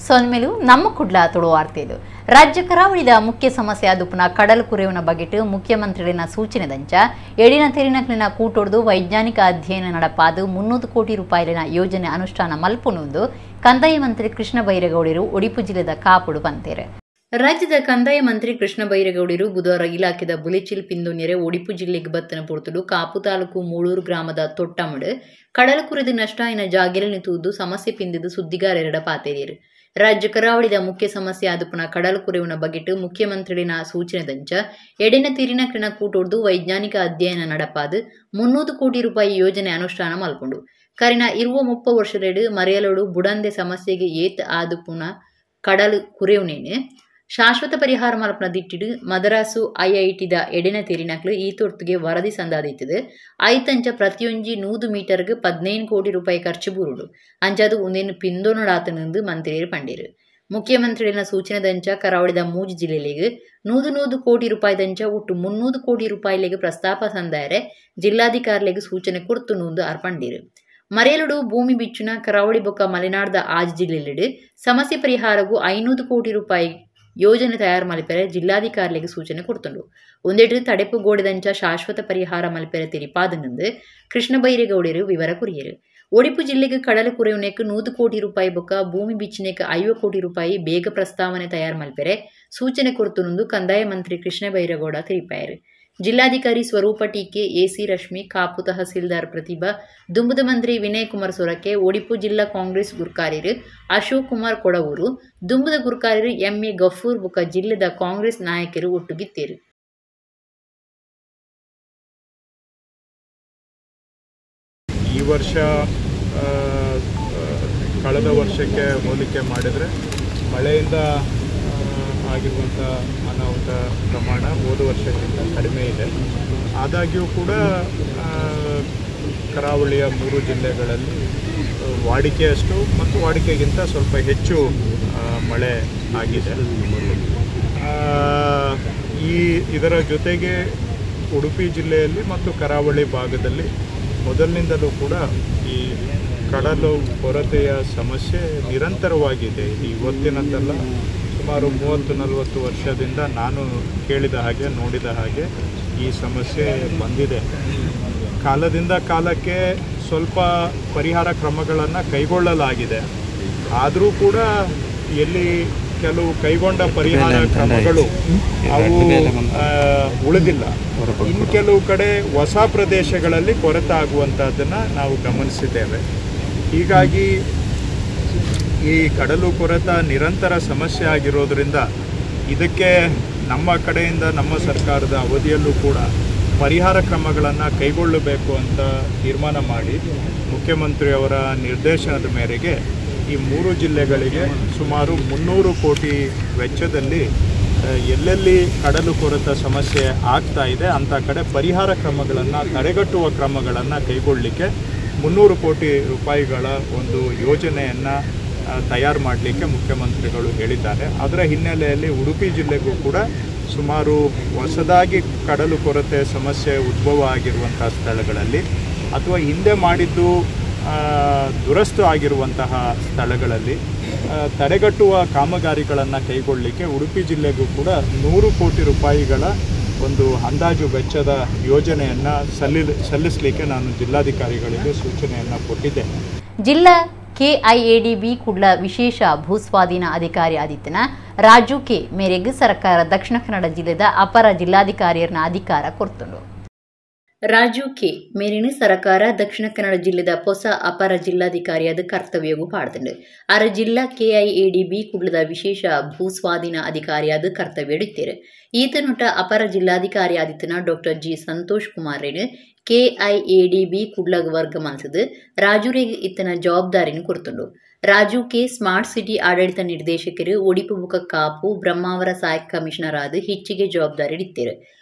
ಸೊನ್ಮೆಲು ನಮ್ಮ ಕುಡ್ಲ ತುಳು ವಾರ್ತೆದು ರಾಜ್ಯ ಕರಾವಳಿದ ಮುಖ್ಯ ಸಮಸ್ಯೆ ಆದುಪುನ ಕಡಲು ಕುರೆಯುವನ ಬಗೆಟ್ ಮುಖ್ಯಮಂತ್ರಿಗಳ ಸೂಚನೆ ದಂಚ ಎಡಿನ ತೆರಿನಕ್ಲಿನ ಕೂಟೊಡ್ದು ವೈಜ್ಞಾನಿಕ ಅಧ್ಯಯನ ನಡಪಾದು 300 ಕೋಟಿ ರೂಪಾಯಿನ ಯೋಜನೆ ಅನುಷ್ಠಾನ ಮಲ್ಪುನುಂದು ಕಂದಾಯ ಮಂತ್ರಿ ಕೃಷ್ಣ ಬೈರೇಗೌಡರು ಉಡುಪಿ ಜಿಲ್ಲೆದ ಕಾಪುಡು ಬಂತೇರೆ. ರಾಜ್ಯದ ಕಂದಾಯ ಮಂತ್ರಿ ಕೃಷ್ಣ ಬೈರೇಗೌಡರು ಬುಧವಾರ ಇಲಾಖೆದ ಬುಲೆಚಿಲ್ ಪಿಂದೊನ್ನೆರೆ ಉಡುಪಿ ಜಿಲ್ಲೆಗೆ ಬತ್ತನ ಪೊರ್ತುಡು ಕಾಪು ತಾಲೂಕು ಮೂಳೂರು ಗ್ರಾಮದ ತೊಟ್ಟಮಡು ಕಡಲು ಕುರಿದು ನಷ್ಟ ಇನ ಜಾಗೆಲನಿ ತೂದು ಸಮಸ್ಯೆ ಪಿಂದಿದು ಸುದ್ದಿಗಾರರ ಪಾತೇರಿಯರು. ರಾಜ್ಯ ಕರಾವಳಿದ ಮುಖ್ಯ ಸಮಸ್ಯೆ ಆದುಪುನ ಕಡಲು ಕುರೆಯುವನ ಬಗೆಟ್ ಮುಖ್ಯಮಂತ್ರಿಗಳ ಸೂಚನೆ ದಂಚ ಎಡೆನ ತಿರಿನಕ್ಲಿನ ಕೂಟೊಡ್ದು ವೈಜ್ಞಾನಿಕ ಅಧ್ಯಯನ ನಡಪಾದು 300 ಕೋಟಿ ರೂಪಾಯಿ ಯೋಜನೆ ಅನುಷ್ಠಾನ ಮಲ್ಪುಂಡು ಕರಿನ ಇರುವ 30 ವರ್ಷದೆಡು ಮರೆಯಲೋಡು ಬುಡಂದೆ ಸಮಸ್ಯೆಗೆ ಏತ್ ಆದುಪುನ ಕಡಲು ಕುರೆಯುವನೇನೆ ಶಾಶ್ವತ ಪರಿಹಾರ ಮಲ್ಪನ ದಿಟ್ಟಿಡು ಮದರಾಸು ಐಐಟಿದ ಎಡೆನ ತೆರಿನಕ್ಲು ಈ ತೊರ್ತುಗೆ ವರದಿ ಸಂದಾದಿತ್ತದು ಐತಂಚ ಪ್ರತಿಯೊಂಜಿ 100 ಮೀಟರ್ಗೆ 15 ಕೋಟಿ ರೂಪಾಯಿ ಖರ್ಚು ಬೂರುಡು ಅಂಚಾದು ಒಂದೇನು ಪಿಂದೋನಡಾತನೆಂದು ಮಂತ್ರಿಯರು ಪಂಡಿರು. ಮುಖ್ಯಮಂತ್ರಿಗಳ ಸೂಚನೆ ದಂಚ ಕರಾವಳಿದ 3 ಜಿಲ್ಲೆಗಳಿಗೆ 100 ಕೋಟಿ ರೂಪಾಯಿ ದಂಚ ಒಟ್ಟು 300 ಕೋಟಿ ರೂಪಾಯಿಲೆಗೆ ಪ್ರಸ್ತಾಪ ಸಂದಾಯರೆ ಜಿಲ್ಲಾಧಿಕಾರಿಗಳಿಗೆ ಸೂಚನೆ ಕೊರ್ತುನುಂದು ಅರ್ಪಂಡಿರು. ಮರೆಯಲುಡು ಭೂಮಿ ಬಿಚ್ಚುನ ಕರಾವಳಿ ಬೊಕ್ಕ ಮಲೆನಾಡ್ದ 5 ಜಿಲ್ಲೆಲಿಡು ಸಮಸ್ಯೆ ಪರಿಹಾರಗೂ 500 ಕೋಟಿ ರೂಪಾಯಿ ಯೋಜನೆ ತಯಾರು ಮಲ್ಪೆರೆ ಜಿಲ್ಲಾಧಿಕಾರಿಗಳಿಗೆ ಸೂಚನೆ ಕೊಡ್ತುಂಡು. ಒಂದೆಡು ತಡೆಪು ಗೋಡೆದಂಚ ಶಾಶ್ವತ ಪರಿಹಾರ ಮಲ್ಪೆರೆ ತೆರಿಪಾದನೆಂದು ಕೃಷ್ಣ ಬೈರೇಗೌಡರು ವಿವರ ಕುರಿಯರು. ಉಡುಪಿ ಜಿಲ್ಲೆಗೆ ಕಡಲು ಕುರೆಯುವನೆಕ್ 100 ಕೋಟಿ ರೂಪಾಯಿ ಬೊಕ್ಕ ಭೂಮಿ ಬಿಚ್ಚನೆಕ್ 50 ಕೋಟಿ ರೂಪಾಯಿ ಬೇಗ ಪ್ರಸ್ತಾವನೆ ತಯಾರು ಮಲ್ಪೆರೆ ಸೂಚನೆ ಕೊಡ್ತುನುಂದು ಕಂದಾಯ ಮಂತ್ರಿ ಕೃಷ್ಣ ಬೈರೇಗೌಡ ತಿಳಿಪಾಯರು. ಜಿಲ್ಲಾಧಿಕಾರಿ ಸ್ವರೂಪ ಟೀಕೆ, ಎಸಿ ರಶ್ಮಿ, ಕಾಪು ತಹಸೀಲ್ದಾರ್ ಪ್ರತಿಭಾ, ದುಂಬುದ ಮಂತ್ರಿ ವಿನಯ್ ಕುಮಾರ್ ಸೊರಕೆ, ಉಡುಪಿ ಜಿಲ್ಲಾ ಕಾಂಗ್ರೆಸ್ ಗುರ್ಕಾರ್ಯರು ಅಶೋಕ್ ಕುಮಾರ್ ಕೊಡವೂರು, ದುಂಬುದ ಗುರ್ಕಾರ್ಯರು ಎಂಎ ಗಫೂರ್ ಬುಕ ಜಿಲ್ಲೆದ ಕಾಂಗ್ರೆಸ್ ನಾಯಕರು ಒಟ್ಟುಗಿತ್ತೇರು. ಈ ವರ್ಷ ಕಳೆದ ವರ್ಷಕ್ಕೆ ಹೋಲಿಕೆ ಮಾಡಿದರೆ ಮಳೆಯಿಂದ ಆಗಿರುವಂಥ ಅನಾಹುತ ಪ್ರಮಾಣ ಹೋದ ವರ್ಷಕ್ಕಿಂತ ಕಡಿಮೆ ಇದೆ. ಆದಾಗ್ಯೂ ಕೂಡ ಕರಾವಳಿಯ 3 ಜಿಲ್ಲೆಗಳಲ್ಲಿ ವಾಡಿಕೆಯಷ್ಟು ಮತ್ತು ವಾಡಿಕೆಗಿಂತ ಸ್ವಲ್ಪ ಹೆಚ್ಚು ಮಳೆ ಆಗಿದೆ. ಇದರ ಜೊತೆಗೆ ಉಡುಪಿ ಜಿಲ್ಲೆಯಲ್ಲಿ ಮತ್ತು ಕರಾವಳಿ ಭಾಗದಲ್ಲಿ ಮೊದಲಿನಿಂದಲೂ ಕೂಡ ಈ ಕಡಲು ಕೊರತೆಯ ಸಮಸ್ಯೆ ನಿರಂತರವಾಗಿದೆ. ಇವತ್ತಿನದ್ದಲ್ಲ, ಸುಮಾರು 30-40 ವರ್ಷದಿಂದ ನಾನು ಕೇಳಿದ ಹಾಗೆ ನೋಡಿದ ಹಾಗೆ ಈ ಸಮಸ್ಯೆ ಬಂದಿದೆ. ಕಾಲದಿಂದ ಕಾಲಕ್ಕೆ ಸ್ವಲ್ಪ ಪರಿಹಾರ ಕ್ರಮಗಳನ್ನು ಕೈಗೊಳ್ಳಲಾಗಿದೆ. ಆದರೂ ಕೂಡ ಎಲ್ಲಿ ಕೆಲವು ಕೈಗೊಂಡ ಪರಿಹಾರ ಕ್ರಮಗಳು ಅವು ಉಳಿದಿಲ್ಲ. ಇನ್ನು ಕೆಲವು ಕಡೆ ಹೊಸ ಪ್ರದೇಶಗಳಲ್ಲಿ ಕೊರತೆ ಆಗುವಂಥದ್ದನ್ನು ನಾವು ಗಮನಿಸಿದ್ದೇವೆ. ಹೀಗಾಗಿ ಈ ಕಡಲು ಕೊರೆತ ನಿರಂತರ ಸಮಸ್ಯೆ ಆಗಿರೋದ್ರಿಂದ ಇದಕ್ಕೆ ನಮ್ಮ ಕಡೆಯಿಂದ ನಮ್ಮ ಸರ್ಕಾರದ ಅವಧಿಯಲ್ಲೂ ಕೂಡ ಪರಿಹಾರ ಕ್ರಮಗಳನ್ನು ಕೈಗೊಳ್ಳಬೇಕು ಅಂತ ತೀರ್ಮಾನ ಮಾಡಿ ಮುಖ್ಯಮಂತ್ರಿಯವರ ನಿರ್ದೇಶನದ ಮೇರೆಗೆ ಈ 3 ಜಿಲ್ಲೆಗಳಿಗೆ ಸುಮಾರು 300 ಕೋಟಿ ವೆಚ್ಚದಲ್ಲಿ ಎಲ್ಲೆಲ್ಲಿ ಕಡಲು ಕೊರೆತ ಸಮಸ್ಯೆ ಆಗ್ತಾ ಇದೆ ಅಂಥ ಕಡೆ ಪರಿಹಾರ ಕ್ರಮಗಳನ್ನು ತಡೆಗಟ್ಟುವ ಕ್ರಮಗಳನ್ನು ಕೈಗೊಳ್ಳಲಿಕ್ಕೆ 300 ಕೋಟಿ ರೂಪಾಯಿಗಳ ಒಂದು ಯೋಜನೆಯನ್ನು ತಯಾರು ಮಾಡಲಿಕ್ಕೆ ಮುಖ್ಯಮಂತ್ರಿಗಳು ಹೇಳಿದ್ದಾರೆ. ಅದರ ಹಿನ್ನೆಲೆಯಲ್ಲಿ ಉಡುಪಿ ಜಿಲ್ಲೆಗೂ ಕೂಡ ಸುಮಾರು ಹೊಸದಾಗಿ ಕಡಲು ಕೊರತೆ ಸಮಸ್ಯೆ ಉದ್ಭವ ಆಗಿರುವಂಥ ಸ್ಥಳಗಳಲ್ಲಿ ಅಥವಾ ಹಿಂದೆ ಮಾಡಿದ್ದು ದುರಸ್ತು ಆಗಿರುವಂತಹ ಸ್ಥಳಗಳಲ್ಲಿ ತಡೆಗಟ್ಟುವ ಕಾಮಗಾರಿಗಳನ್ನು ಕೈಗೊಳ್ಳಲಿಕ್ಕೆ ಉಡುಪಿ ಜಿಲ್ಲೆಗೂ ಕೂಡ 100 ಕೋಟಿ ರೂಪಾಯಿಗಳ ಒಂದು ಅಂದಾಜು ವೆಚ್ಚದ ಯೋಜನೆಯನ್ನು ಸಲ್ಲಿಸಲಿಕ್ಕೆ ನಾನು ಜಿಲ್ಲಾಧಿಕಾರಿಗಳಿಗೆ ಸೂಚನೆಯನ್ನು ಕೊಟ್ಟಿದ್ದೆ. ಜಿಲ್ಲಾ ಕೆಐಎಡಿಬಿ ಕುಡ್ಲ ವಿಶೇಷ ಭೂಸ್ವಾಧೀನ ಅಧಿಕಾರಿ ಆದಿತ್ಯನ ರಾಜು ಕೆ ಮೇರೆಗೆ ಸರ್ಕಾರ ದಕ್ಷಿಣ ಕನ್ನಡ ಜಿಲ್ಲೆದ ಅಪರ ಜಿಲ್ಲಾಧಿಕಾರಿಯರ್ನ ಅಧಿಕಾರ ಕೊರ್ತುಂಡು. ರಾಜು ಕೆ ಮೇರಿನ ಸರ್ಕಾರ ದಕ್ಷಿಣ ಕನ್ನಡ ಜಿಲ್ಲೆದ ಹೊಸ ಅಪರ ಜಿಲ್ಲಾಧಿಕಾರಿಯಾದ ಕರ್ತವ್ಯಗೂ ಪಾಡ್ತುಂಡು. ಅರ ಜಿಲ್ಲಾ ಕೆಐಎಡಿಬಿ ಕುಡ್ಲದ ವಿಶೇಷ ಭೂಸ್ವಾಧೀನ ಅಧಿಕಾರಿಯಾದ ಕರ್ತವ್ಯ ಇಡುತ್ತೇರು. ಈತನೊಟ್ಟ ಅಪರ ಜಿಲ್ಲಾಧಿಕಾರಿ ಆದಿತ್ಯನ ಡಾಕ್ಟರ್ ಜಿ ಸಂತೋಷ್ ಕುಮಾರ್ ರೇನು ಕೆಐಎಡಿಬಿ ಕುಡ್ಲಗ ವರ್ಗ ಮಲ್ಸದು ರಾಜುರೇಗೆ ಇತ್ತನ ಜವಾಬ್ದಾರಿನ ಕೊರ್ತುಂಡು. ರಾಜು ಕೆ ಸ್ಮಾರ್ಟ್ ಸಿಟಿ ಆಡಳಿತ ನಿರ್ದೇಶಕರು ಉಡುಪಿ ಬುಕ ಕಾಪು ಬ್ರಹ್ಮಾವರ ಸಹಾಯಕ ಕಮಿಷನರ್ ಆದ ಹೆಚ್ಚಿಗೆ ಜವಾಬ್ದಾರಿ ಇಡ್ತೇರು.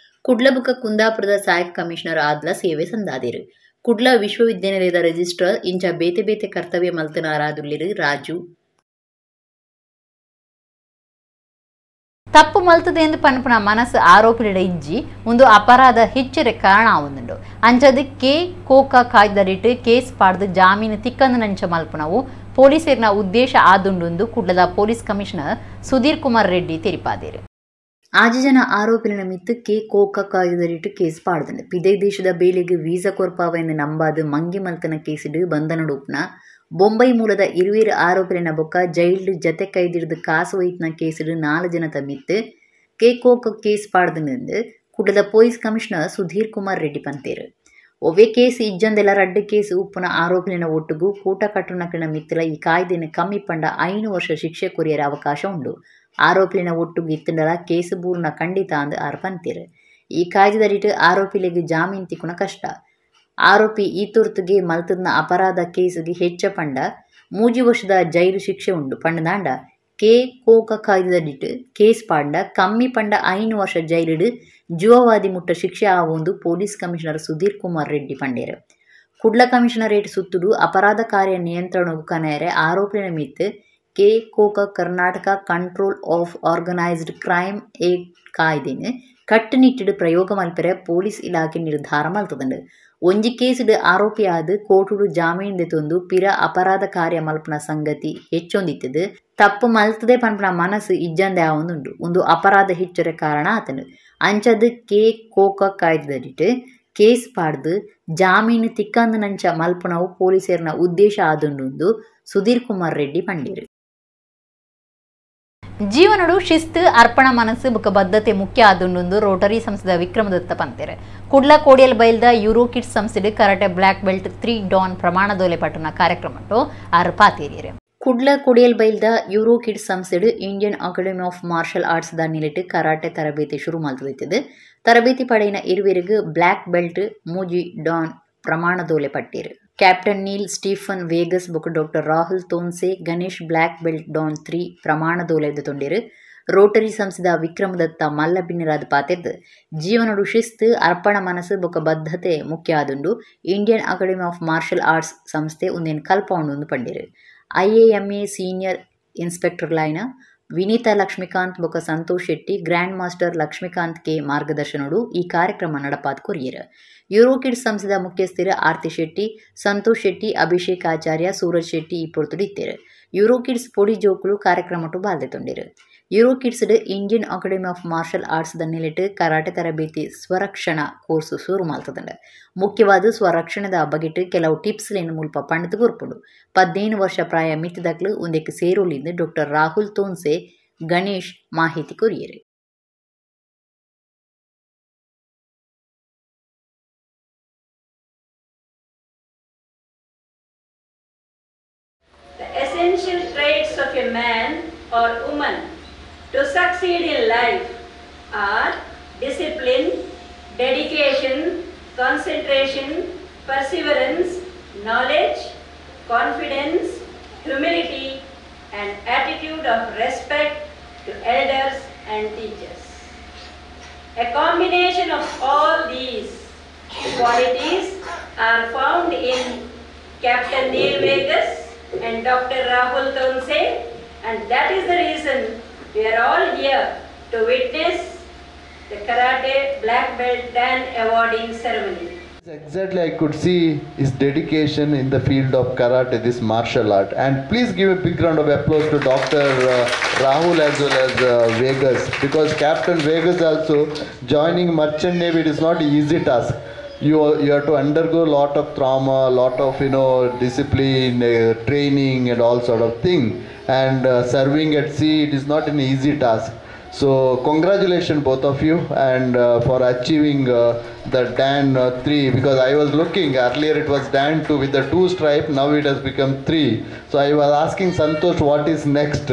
ಕುಡ್ಲ ಬುಕ ಕುಂದಾಪುರದ ಸಹಾಯಕ ಕಮಿಷನರ್ ಆದ್ಲ ಸೇವೆ ಸಂದಾದಿರು. ಕುಡ್ಲ ವಿಶ್ವವಿದ್ಯಾನಿಲಯದ ರಿಜಿಸ್ಟ್ರಾರ್ ಇಂಚ ಬೇತೆ ಬೇತೆ ಕರ್ತವ್ಯ ಮಲ್ತನಾರಾದುಲ್ಲಿರು ರಾಜು. ತಪ್ಪು ಮಲ್ತದೆ ಎಂದು ಪನ್ಪುನ ಮನಸ್ಸು ಆರೋಪಿಲಿಡ ಇಜ್ಜಿ ಒಂದು ಅಪರಾಧ ಹೆಚ್ಚಿನ ಕಾರಣ ಆವೊಂದುಂಡು. ಅಂಚದು ಕೆ ಕೋಕ ಕಾಯ್ದರಿಟ್ಟು ಕೇಸ್ ಪಾಡ್ದು ಜಾಮೀನು ತಿಕ್ಕಂದು ನಂಚ ಮಲ್ಪುನವು ಪೊಲೀಸರಿನ ಉದ್ದೇಶ ಆದುಂಡು ಕುಡ್ಲದ ಪೊಲೀಸ್ ಕಮಿಷನರ್ ಸುಧೀರ್ ಕುಮಾರ್ ರೆಡ್ಡಿ ತೆರಿಪಾದೇರು. 5 ಜನ ಆರೋಪಿಗಳ ಮಿತ್ತಕ್ಕೆ ಕೋಕ ಕಾಯ್ದರಿಟ್ಟು ಕೇಸ್ ಪಾಡ್ದಂಡು ಪಿದೆ ದೇಶದ ಬೇಲೆಗೆ ವೀಸಾ ಕೊರ್ಪಾವ ಎಂದು ನಂಬಾದು ಮಂಗಿ ಮಲ್ತನ ಕೇಸಿಡು ಬಂಧನಡುಪ್ನ ಬೊಂಬೈ ಮೂಲದ 20 ಆರೋಪಿಗಳ ಬೊಕ್ಕ ಜೈಲ್ಡ್ ಜತೆ ಕೈದಿಡಿದು ಕಾಸು ವೈತ್ನ ಕೇಸಿಡು 4 ಜನತ ಮಿತ್ತು ಕೋಕ ಕೇಸ್ ಪಾಡ್ದಂಡು ಕುಡ್ಲದ ಪೊಲೀಸ್ ಕಮಿಷನರ್ ಸುಧೀರ್ ಕುಮಾರ್ ರೆಡ್ಡಿ ಪಂತೇರು. ಒವ್ವೇ ಕೇಸ್ ಇಜ್ಜಂದೆಲ್ಲ 2 ಕೇಸ್ ಉಪ್ಪುನ ಆರೋಪಿಗಳ ಒಟ್ಟುಗೂ ಕೂಟ ಕಟ್ಟುನಕಿನ ಮಿತ್ತಲ ಈ ಕಾಯ್ದೆನ ಕಮ್ಮಿ ಪಂಡ 5 ವರ್ಷ ಶಿಕ್ಷೆ ಕೊರಿಯರ ಅವಕಾಶ ಉಂಡು. ಆರೋಪಿನ ಒಟ್ಟುಗೂ ಇತ್ತಂಡಲ ಕೇಸು ಬೂರ್ನ ಖಂಡಿತ ಅಂದು ಆರು ಪಂತೇರು. ಈ ಕಾಯ್ದೆದರಿಟ್ಟು ಆರೋಪಿಲೆಗೆ ಜಾಮೀನು ತಿಕ್ಕುನ ಕಷ್ಟ. ಆರೋಪಿ ಈ ತುರ್ತುಗೆ ಮಲ್ತದ್ನ ಅಪರಾಧ ಕೇಸಿಗೆ ಹೆಚ್ಚ ಪಂಡ 3 ವರ್ಷದ ಜೈಲು ಶಿಕ್ಷೆ ಉಂಡು. ಪಂಡದಾಂಡ ಕೋಕ ಕಾಯ್ದೆದರಿಟ್ಟು ಕೇಸ್ ಪಾಂಡ ಕಮ್ಮಿ ಪಂಡ 5 ವರ್ಷ ಜೈಲಿಡು ಜೀವವಾದಿ ಮುಟ್ಟ ಶಿಕ್ಷೆ ಆವೊಂದು ಪೊಲೀಸ್ ಕಮಿಷನರ್ ಸುಧೀರ್ ಕುಮಾರ್ ರೆಡ್ಡಿ ಪಂಡೇರು. ಕುಡ್ಲ ಕಮಿಷನರೇಟ್ ಸುತ್ತುಡು ಅಪರಾಧ ಕಾರ್ಯ ನಿಯಂತ್ರಣವು ಕನೆಯರೆ ಆರೋಪಿನ ಮಿತ್ತು ಕೋಕ Karnataka Control of Organised Crime Act ಕಾಯ್ದೆನು ಕಟ್ಟುನಿಟ್ಟಿಡು ಪ್ರಯೋಗ ಮಲ್ಪರೆ ಪೊಲೀಸ್ ಇಲಾಖೆ ನಿರ್ಧಾರ ಮಲ್ತದಂಡು. ಒಂಜಿ ಕೇಸಿಡು ಆರೋಪಿ ಆದು ಕೋಟುಡು ಜಾಮೀನು ದೆತೊಂದು ಪಿರ ಅಪರಾಧ ಕಾರ್ಯ ಮಲ್ಪನ ಸಂಗತಿ ಹೆಚ್ಚೊಂದಿತ್ತದು ತಪ್ಪು ಮಲ್ತದೆ ಪನ್ಪನ ಮನಸ್ಸು ಇಜ್ಜಂದೆ ಆವೊಂದುಂಡು. ಒಂದು ಅಪರಾಧ ಹೆಚ್ಚರೆ ಕಾರಣ ಆತನು ಅಂಚದು ಕೋಕ ಕಾಯ್ದರಿಟ್ಟು ಕೇಸ್ ಪಾಡ್ದು ಜಾಮೀನು ತಿಕ್ಕಂದು ನಂಚ ಮಲ್ಪನವು ಪೊಲೀಸರಿನ ಉದ್ದೇಶ ಆದುಂಡು ಸುಧೀರ್ ಕುಮಾರ್ ರೆಡ್ಡಿ ಪಂಡೇರು. ಜೀವನಡು ಶಿಸ್ತು ಅರ್ಪಣ ಮನಸ್ಸು ಬುಕ್ಕ ಬದ್ಧತೆ ಮುಖ್ಯ ಆದುಂಡು ರೋಟರಿ ಸಂಸ್ಥೆದ ವಿಕ್ರಮದತ್ತ ಪಂತೇರು. ಕುಡ್ಲ ಕೋಡಿಯಲ್ ಬೈಲ್ದ ಯೂರೋ ಕಿಡ್ಸ್ ಸಂಸ್ಥೆಡು ಕರಾಟೆ ಬ್ಲಾಕ್ ಬೆಲ್ಟ್ 3 ಡಾನ್ ಪ್ರಮಾಣದೋಲೆ ಪಟ್ಟಣ ಕಾರ್ಯಕ್ರಮಟ್ಟು ಆರು ಪಾತೇರಿಯರು. ಕುಡ್ಲ ಕೊಡಿಯಲ್ ಬೈಲ್ದ ಯೂರೋ ಕಿಡ್ಸ್ ಸಂಸ್ಥೆಡು Indian Academy of Martial Arts ದ ನಿಲಿಟ್ಟು ಕರಾಟೆ ತರಬೇತಿ ಶುರು ಮಲ್ತದಿತ್ತದು. ತರಬೇತಿ ಪಡೆಯಿನ ಇರುವೆರಿಗೂ ಬ್ಲಾಕ್ ಬೆಲ್ಟ್ 3 ಡಾನ್ ಪ್ರಮಾಣದೋಲೆ ಪಟ್ಟೇರು. ಕ್ಯಾಪ್ಟನ್ ನೀಲ್ ಸ್ಟೀಫನ್ ವೇಗಸ್ ಬೊಕ್ಕ doctor Rahul Thonse Ganesh black belt dan 3 ಪ್ರಮಾಣದೋಲೆ ತೊಂಡಿರು. ರೋಟರಿ ಸಂಸ್ಥೆದ ವಿಕ್ರಮದತ್ತ ಮಲ್ಲ ಬಿನ್ನಿರಾದ ಪಾತೆದ್ದು ಜೀವನಡು ಶಿಸ್ತು ಅರ್ಪಣ ಮನಸ್ಸು ಬೊಕ್ಕ ಬದ್ಧತೆ ಮುಖ್ಯ ಆದುಂಡು Indian Academy of Martial Arts ಸಂಸ್ಥೆ ಒಂದೇನು ಕಲ್ಪೌಂಡು ಪಂಡೇರು. IAMA ಸೀನಿಯರ್ ಇನ್ಸ್ಪೆಕ್ಟರ್ ಲೈನ ವಿನೀತಾ ಲಕ್ಷ್ಮೀಕಾಂತ್ ಬೊಕ್ಕ Santosh Shetty grand master Lakshmikant K ಮಾರ್ಗದರ್ಶನಡು ಈ ಕಾರ್ಯಕ್ರಮ ನಡಪಾದ ಕೊರಿಯರು. ಯೂರೋ ಕಿಡ್ಸ್ ಸಂಸ್ಥೆದ ಮುಖ್ಯಸ್ಥರು ಆರ್ತಿ ಶೆಟ್ಟಿ, ಸಂತೋಷ್ ಶೆಟ್ಟಿ, ಅಭಿಷೇಕ್ ಆಚಾರ್ಯ, ಸೂರಜ್ ಶೆಟ್ಟಿ ಈ ಪೊರ್ತುಡು ಇತ್ತೇರು. ಯೂರೋ ಕಿಡ್ಸ್ ಪೊಡಿ ಜೋಕುಲು ಕಾರ್ಯಕ್ರಮಟು ಬಾಲ್ದೆ ತೊಂಡಿರು. Euro Kids Indian Academy of Martial Arts ದನ್ನಿಲಿಟ್ಟು ಕರಾಟೆ ತರಬೇತಿ ಸ್ವರಕ್ಷಣಾ ಕೋರ್ಸ್ ಶುರು ಮಾಡ್ತದಂಡ. ಮುಖ್ಯವಾದ ಸ್ವರಕ್ಷಣದ ಬಗೆಟ್ ಕೆಲವು ಟಿಪ್ಸ್ ಮುಲ್ಪ ಪಂಡಿತು ಗುರ್ಪುಡು. 15 ವರ್ಷ ಪ್ರಾಯ ಮಿತ್ತಿದಕ್ಲು ಒಂದಕ್ಕೆ ಸೇರೋಲಿಂದ ಡಾಕ್ಟರ್ ರಾಹುಲ್ ತೋನ್ಸೆ ಗಣೇಶ್ ಮಾಹಿತಿ courier. The essential traits of a man or woman to succeed in life are discipline, dedication, concentration, perseverance, knowledge, confidence, humility, and attitude of respect to elders and teachers. A combination of all these qualities are found in Captain Neil Vegas and Dr. Rahul Tonse, and that is the reason we are all here to witness the Karate Black Belt Dan awarding ceremony. Exactly, I could see his dedication in the field of karate, this martial art. And please give a big round of applause to Dr. Rahul as well as Vegas, because Captain Vegas also joining Merchant Navy, it is not an easy task. You have to undergo a lot of trauma, a lot of discipline, training and all sort of thing. And serving at sea, it is not an easy task. So congratulations both of you, and for achieving the Dan 3, because I was looking earlier it was Dan 2 with the 2 stripe, now it has become 3. So I was asking Santosh what is next.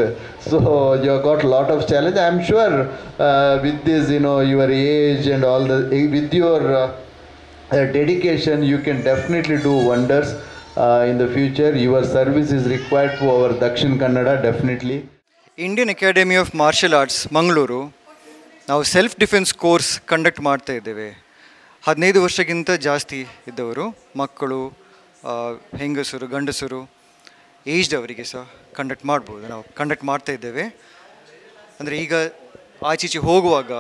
So you have got a lot of challenge. I am sure with this your age and all the with your dedication you can definitely do wonders in the future. Your service is required for our Dakshin Kannada definitely. Indian Academy of Martial arts Mangaluru ನಾವು self defence course conduct ಮಾಡ್ತಾ ಇದ್ದೇವೆ. 15 ವರ್ಷಕ್ಕಿಂತ ಜಾಸ್ತಿ ಇದ್ದವರು, ಮಕ್ಕಳು, ಹೆಂಗಸರು, ಗಂಡಸರು, ಏಜ್ಡವರಿಗೆ ಸಹ ಕಂಡಕ್ಟ್ ಮಾಡ್ಬೋದು. ನಾವು ಕಂಡಕ್ಟ್ ಮಾಡ್ತಾ ಇದ್ದೇವೆ. ಅಂದರೆ ಈಗ ಆಚೀಚೆ ಹೋಗುವಾಗ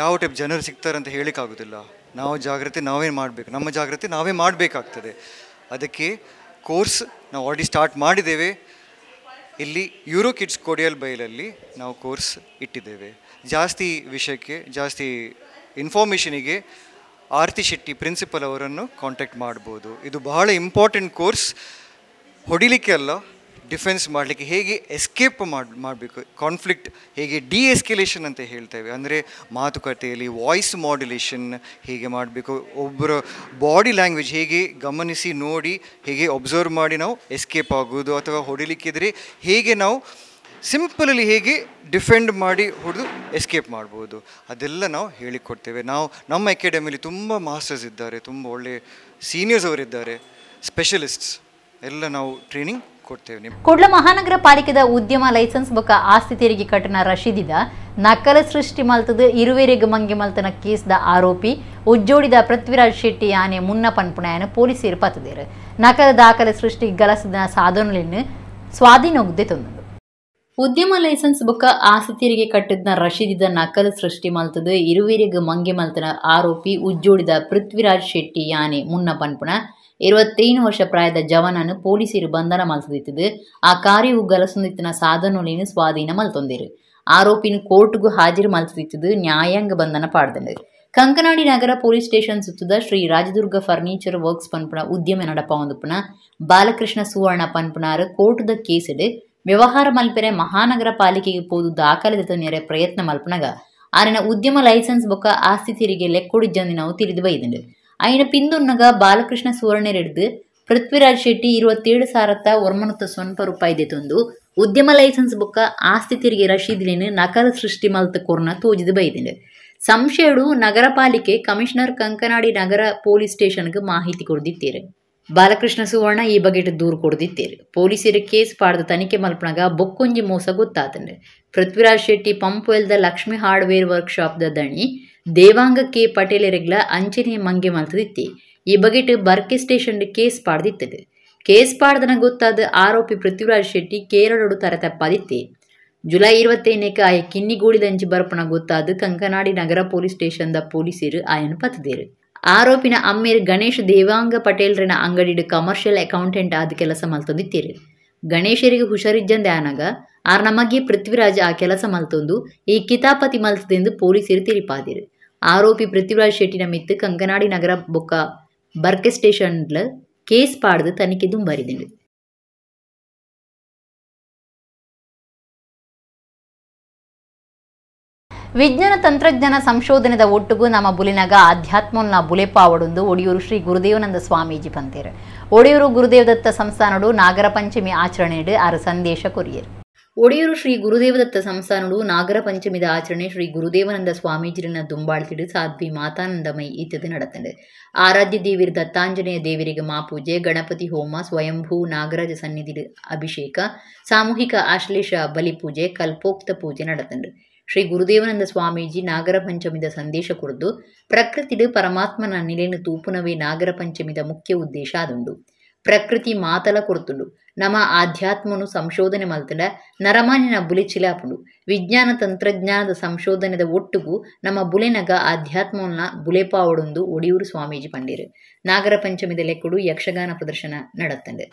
ಯಾವ ಟೈಪ್ ಜನರು ಸಿಗ್ತಾರೆ ಅಂತ ಹೇಳೋಕ್ಕಾಗೋದಿಲ್ಲ. ನಾವು ಜಾಗ್ರತೆ ನಾವೇ ಮಾಡಬೇಕು, ನಮ್ಮ ಜಾಗ್ರತೆ ನಾವೇ ಮಾಡಬೇಕಾಗ್ತದೆ. ಅದಕ್ಕೆ ಕೋರ್ಸ್ ನಾವು ಆಲ್ರೆಡಿ ಸ್ಟಾರ್ಟ್ ಮಾಡಿದ್ದೇವೆ. ಇಲ್ಲಿ ಯೂರೋ ಕಿಡ್ಸ್ ಕೊಡಿಯಲ್ ಬೈಲಲ್ಲಿ ನಾವು ಕೋರ್ಸ್ ಇಟ್ಟಿದ್ದೇವೆ. ಜಾಸ್ತಿ ವಿಷಯಕ್ಕೆ, ಜಾಸ್ತಿ ಇನ್ಫಾರ್ಮೇಷನಿಗೆ ಆರತಿ ಶೆಟ್ಟಿ ಪ್ರಿನ್ಸಿಪಲ್ ಅವರನ್ನು ಕಾಂಟ್ಯಾಕ್ಟ್ ಮಾಡ್ಬೋದು. ಇದು ಬಹಳ ಇಂಪಾರ್ಟೆಂಟ್ ಕೋರ್ಸ್. ಹೊಡಿಲಿಕ್ಕೆ ಅಲ್ಲ, ಡಿಫೆನ್ಸ್ ಮಾಡಲಿಕ್ಕೆ, ಹೇಗೆ ಎಸ್ಕೇಪ್ ಮಾಡಬೇಕು, ಕಾನ್ಫ್ಲಿಕ್ಟ್ ಹೇಗೆ ಡಿಎಸ್ಕಲೇಷನ್ ಅಂತ ಹೇಳ್ತೇವೆ, ಅಂದರೆ ಮಾತುಕತೆಯಲ್ಲಿ ವಾಯ್ಸ್ ಮಾಡ್ಯುಲೇಷನ್ ಹೇಗೆ ಮಾಡಬೇಕು, ಒಬ್ಬರ ಬಾಡಿ ಲ್ಯಾಂಗ್ವೇಜ್ ಹೇಗೆ ಗಮನಿಸಿ ನೋಡಿ ಹೇಗೆ ಒಬ್ಸರ್ವ್ ಮಾಡಿ ನಾವು ಎಸ್ಕೇಪ್ ಆಗೋದು, ಅಥವಾ ಹೊಡಿಲಿಕ್ಕಿದ್ರೆ ಹೇಗೆ ನಾವು ಸಿಂಪಲಲ್ಲಿ ಹೇಗೆ ಡಿಫೆಂಡ್ ಮಾಡಿ ಹೊಡೆದು ಎಸ್ಕೇಪ್ ಮಾಡ್ಬೋದು, ಅದೆಲ್ಲ ನಾವು ಹೇಳಿಕೊಡ್ತೇವೆ. ನಾವು ನಮ್ಮ ಅಕಾಡೆಮಿಲಿ ತುಂಬ ಮಾಸ್ಟರ್ಸ್ ಇದ್ದಾರೆ, ತುಂಬ ಒಳ್ಳೆಯ ಸೀನಿಯರ್ಸ್ ಅವರಿದ್ದಾರೆ, ಸ್ಪೆಷಲಿಸ್ಟ್ಸ್ ಎಲ್ಲ ನಾವು ಟ್ರೈನಿಂಗ್ ಕೊಡ್ತೇವೆ. ಕುಡ್ಲ ಮಹಾನಗರ ಪಾಲಿಕೆದ ಉದ್ಯಮ ಲೈಸೆನ್ಸ್ ಬೊಕ್ಕ ಆಸ್ತಿ ತೆರಿಗೆ ಕಟ್ಟಣ ರಶೀದಿದ ನಕಲ ಸೃಷ್ಟಿ ಮಲ್ತದ ಇರುವೆರೆಗ ಮಂಗೆ ಮಲ್ತನ ಕೇಸ್ದ ಆರೋಪಿ ಉಜ್ಜೋಡಿದ ಪೃಥ್ವಿರಾಜ್ ಶೆಟ್ಟಿ ಆನೆ ಮುನ್ನ ಪನ್ಪುಣೆಯನ್ನು ಪೊಲೀಸರು ಪತ್ತದೇರು. ನಕಲ ದಾಖಲೆ ಸೃಷ್ಟಿ ಗಲಸದ ಸಾಧನಗಳನ್ನು ಸ್ವಾಧೀನೋಗದೆ ತಂದರು. ಉದ್ಯಮ ಲೈಸೆನ್ಸ್ ಬೊಕ್ಕ ಆಸ್ತಿ ತೆರಿಗೆ ಕಟ್ಟಿದ್ನ ರಶೀದಿದ ನಕಲು ಸೃಷ್ಟಿ ಮಲ್ತದ ಇರುವೆರೆಗ ಮಂಗೆ ಮಲ್ತನ ಆರೋಪಿ ಉಜ್ಜೋಡಿದ ಪೃಥ್ವಿರಾಜ್ ಶೆಟ್ಟಿ ಯಾನೆ ಮುನ್ನ ಪನ್ಪುಣ 21 ವರ್ಷ ಪ್ರಾಯದ ಜವಾನನ್ನು ಪೊಲೀಸರು ಬಂಧನ ಮಲ್ತದಿತ್ತದು. ಆ ಕಾರ್ಯವು ಗಲಸುಂದಿತ್ತಿನ ಸಾಧನೊಲಿನ ಸ್ವಾಧೀನ ಮಲ್ತೊಂದಿರು. ಆರೋಪಿನ ಕೋರ್ಟ್ಗೂ ಹಾಜರು ಮಲ್ತದಿತ್ತದು. ನ್ಯಾಯಾಂಗ ಬಂಧನ ಪಾಡ್ದಂಡು. ಕಂಕನಾಡಿ ನಗರ ಪೊಲೀಸ್ ಸ್ಟೇಷನ್ ಸುತ್ತದ ಶ್ರೀ ರಾಜದುರ್ಗ ಫರ್ನಿಚರ್ ವರ್ಕ್ಸ್ ಪನ್ಪುಣ ಉದ್ಯಮ ನಡಪ ಒಂದುಪುಣ ಬಾಲಕೃಷ್ಣ ಸುವರ್ಣ ಪನ್ಪುಣಾರು ಕೋರ್ಟ್ದ ಕೇಸಿಡು ವ್ಯವಹಾರ ಮಲ್ಪೆರೆ ಮಹಾನಗರ ಪಾಲಿಕೆಗೆ ಪೋದು ದಾಖಲೆ ತಂದರೆ ಪ್ರಯತ್ನ ಮಲ್ಪನಗ ಆರಿನ ಉದ್ಯಮ ಲೈಸೆನ್ಸ್ ಬೊಕ್ಕ ಆಸ್ತಿ ತೆರಿಗೆ ಲೆಕ್ಕೊಡಿಜ್ಜಂದು ನಾವು ತಿಳಿದು ಬೈದಂಡು. ಅಯ್ಯನ ಪಿಂದೊನ್ನಗ ಬಾಲಕೃಷ್ಣ ಸುವರ್ಣರೆಡ್ದು ಪೃಥ್ವಿರಾಜ್ ಶೆಟ್ಟಿ 27,190 ಸ್ವರ್ಣ ರೂಪಾಯಿ ತಂದು ಉದ್ಯಮ ಲೈಸೆನ್ಸ್ ಬೊಕ್ಕ ಆಸ್ತಿ ತೆರಿಗೆ ರಶೀದಿನ ನಕಲ ಸೃಷ್ಟಿ ಮಲ್ತ ಕೊರ್ನ ತೋಜಿದು ಬೈದಂಡು. ಸಂಶಯಡು ನಗರ ಪಾಲಿಕೆ ಕಮಿಷನರ್ ಕಂಕನಾಡಿ ನಗರ ಪೊಲೀಸ್ ಸ್ಟೇಷನ್ಗೆ ಮಾಹಿತಿ ಕೊಡ್ದಿತ್ತೇರು. ಬಾಲಕೃಷ್ಣ ಸುವರ್ಣ ಈ ಬಗೆಟ್ ದೂರು ಕೊಡ್ದಿತ್ತೇರು. ಪೊಲೀಸರು ಕೇಸ್ ಪಾಡ್ದ ತನಿಖೆ ಮಲ್ಪನಾಗ ಬೊಕ್ಕೊಂಜಿ ಮೋಸ ಗೊತ್ತಾತಂಡು. ಪೃಥ್ವಿರಾಜ್ ಶೆಟ್ಟಿ ಪಂಪ್ ವೆಲ್ದ ಲಕ್ಷ್ಮಿ ಹಾರ್ಡ್ವೇರ್ ವರ್ಕ್ಶಾಪ್ದ ದಣಿ ದೇವಾಂಗ ಕೆ ಪಟೇಲರಿಗ್ಲ ಅಂಚನೆಯ ಮಂಗೆ ಮಲ್ತದಿತ್ತಿ. ಈ ಬಗೆಟ್ ಬರ್ಕೆ ಸ್ಟೇಷನ್ ಕೇಸ್ ಪಾಡ್ದಿತ್ತದು. ಕೇಸ್ ಪಾಡ್ದನ ಗೊತ್ತಾದ ಆರೋಪಿ ಪೃಥ್ವಿರಾಜ್ ಶೆಟ್ಟಿ ಕೇರಳಡು ತರತಪ್ಪದಿತ್ತೆ. ಜುಲೈ 21ಕ್ಕೆ ಆಯ ಕಿನ್ನಿಗೂಡಿದಂಚಿ ಬರ್ಪಣ ಗೊತ್ತಾದ ಕಂಕನಾಡಿ ನಗರ ಪೊಲೀಸ್ ಸ್ಟೇಷನ್ದ ಪೊಲೀಸರು ಆಯನ ಪತ್ತದೇರು. ಆರೋಪಿನ ಅಮ್ಮೇರು ಗಣೇಶ್ ದೇವಾಂಗ ಪಟೇಲ್ರಿನ ಅಂಗಡಿಡು ಕಮರ್ಷಿಯಲ್ ಅಕೌಂಟೆಂಟ್ ಆದ ಕೆಲಸ ಮಲ್ತೊಂದಿತ್ತೇರು. ಗಣೇಶರಿಗೆ ಹುಷಾರಿಜ್ಜಂದೆ ಆನಾಗ ಆರ್ ನಮಗೆ ಪೃಥ್ವಿರಾಜ್ ಆ ಕೆಲಸ ಮಲ್ತೊಂದು ಈ ಕಿತಾಪತಿ ಮಲ್ತದೆಂದು ಪೊಲೀಸರು ತಿರಿಪಾದಿರು. ಆರೋಪಿ ಪೃಥ್ವಿರಾಜ್ ಶೆಟ್ಟಿನ ಮಿತ್ತು ಕಂಕನಾಡಿ ನಗರ ಬೊಕ್ಕ ಬರ್ಕೆ ಸ್ಟೇಷನ್ಲ ಕೇಸ್ ಪಾಡ್ದು ತನಿಖೆ ದುಂಬರಿದಿಂಡು. ವಿಜ್ಞಾನ ತಂತ್ರಜ್ಞಾನ ಸಂಶೋಧನೆದ ಒಟ್ಟುಗೂ ನಮ್ಮ ಬುಲಿನಾಗ ಆಧ್ಯಾತ್ಮನ ಬುಲೆಪಾವಡೊಂದು ಒಡಿಯೂರು ಶ್ರೀ ಗುರುದೇವನಂದ ಸ್ವಾಮೀಜಿ ಪಂತೇರು. ಒಡಿಯೂರು ಗುರುದೇವದತ್ತ ಸಂಸ್ಥಾನಡು ನಾಗರ ಪಂಚಮಿ ಆಚರಣೆಡು ಆರು ಸಂದೇಶ ಕೊರಿಯರು. ಒಡಿಯೂರು ಶ್ರೀ ಗುರುದೇವದತ್ತ ಸಂಸ್ಥಾನಡು ನಾಗರ ಪಂಚಮಿದ ಆಚರಣೆ ಶ್ರೀ ಗುರುದೇವನಂದ ಸ್ವಾಮೀಜಿರನ್ನ ದುಂಬಾಳ್ತಿಡು ಸಾಧ್ವಿ ಮಾತಾನಂದಮಯಿ ಇತ್ಯದಿ ನಡೆತಂಡು. ಆರಾಧ್ಯ ದೇವಿರ ದತ್ತಾಂಜನೇಯ ದೇವರಿಗೆ ಮಾಪೂಜೆ, ಗಣಪತಿ ಹೋಮ, ಸ್ವಯಂಭೂ ನಾಗರಾಜ ಸನ್ನಿಧಿ ಅಭಿಷೇಕ, ಸಾಮೂಹಿಕ ಆಶ್ಲೇಷ ಬಲಿಪೂಜೆ, ಕಲ್ಪೋಕ್ತ ಪೂಜೆ ನಡೆತಂಡು. ಶ್ರೀ ಗುರುದೇವನಂದ ಸ್ವಾಮೀಜಿ ನಾಗರ ಪಂಚಮಿದ ಸಂದೇಶ ಕೊಡ್ದು ಪ್ರಕೃತಿಡು ಪರಮಾತ್ಮನ ನಿಲೆನು ತೂಪುನವೇ ನಾಗರ ಪಂಚಮಿದ ಮುಖ್ಯ ಉದ್ದೇಶ ಆದುಂಡು. ಪ್ರಕೃತಿ ಮಾತಲ ಕೊಡ್ತುಂಡು. ನಮ್ಮ ಆಧ್ಯಾತ್ಮನು ಸಂಶೋಧನೆ ಮಲ್ತಂಡ ನರಮಾನಿನ ಬುಲೆ ಚಿಲಾಪುಂಡು. ವಿಜ್ಞಾನ ತಂತ್ರಜ್ಞಾನದ ಸಂಶೋಧನೆದ ಒಟ್ಟುಗೂ ನಮ್ಮ ಬುಲೆನಗ ಆಧ್ಯಾತ್ಮನ ಬುಲೆಪಾವಡೊಂದು ಒಡಿಯೂರು ಸ್ವಾಮೀಜಿ ಪಂಡೀರು. ನಾಗರ ಪಂಚಮಿದ ಲೆಕ್ಕಡು ಯಕ್ಷಗಾನ ಪ್ರದರ್ಶನ ನಡೆತಂಡು.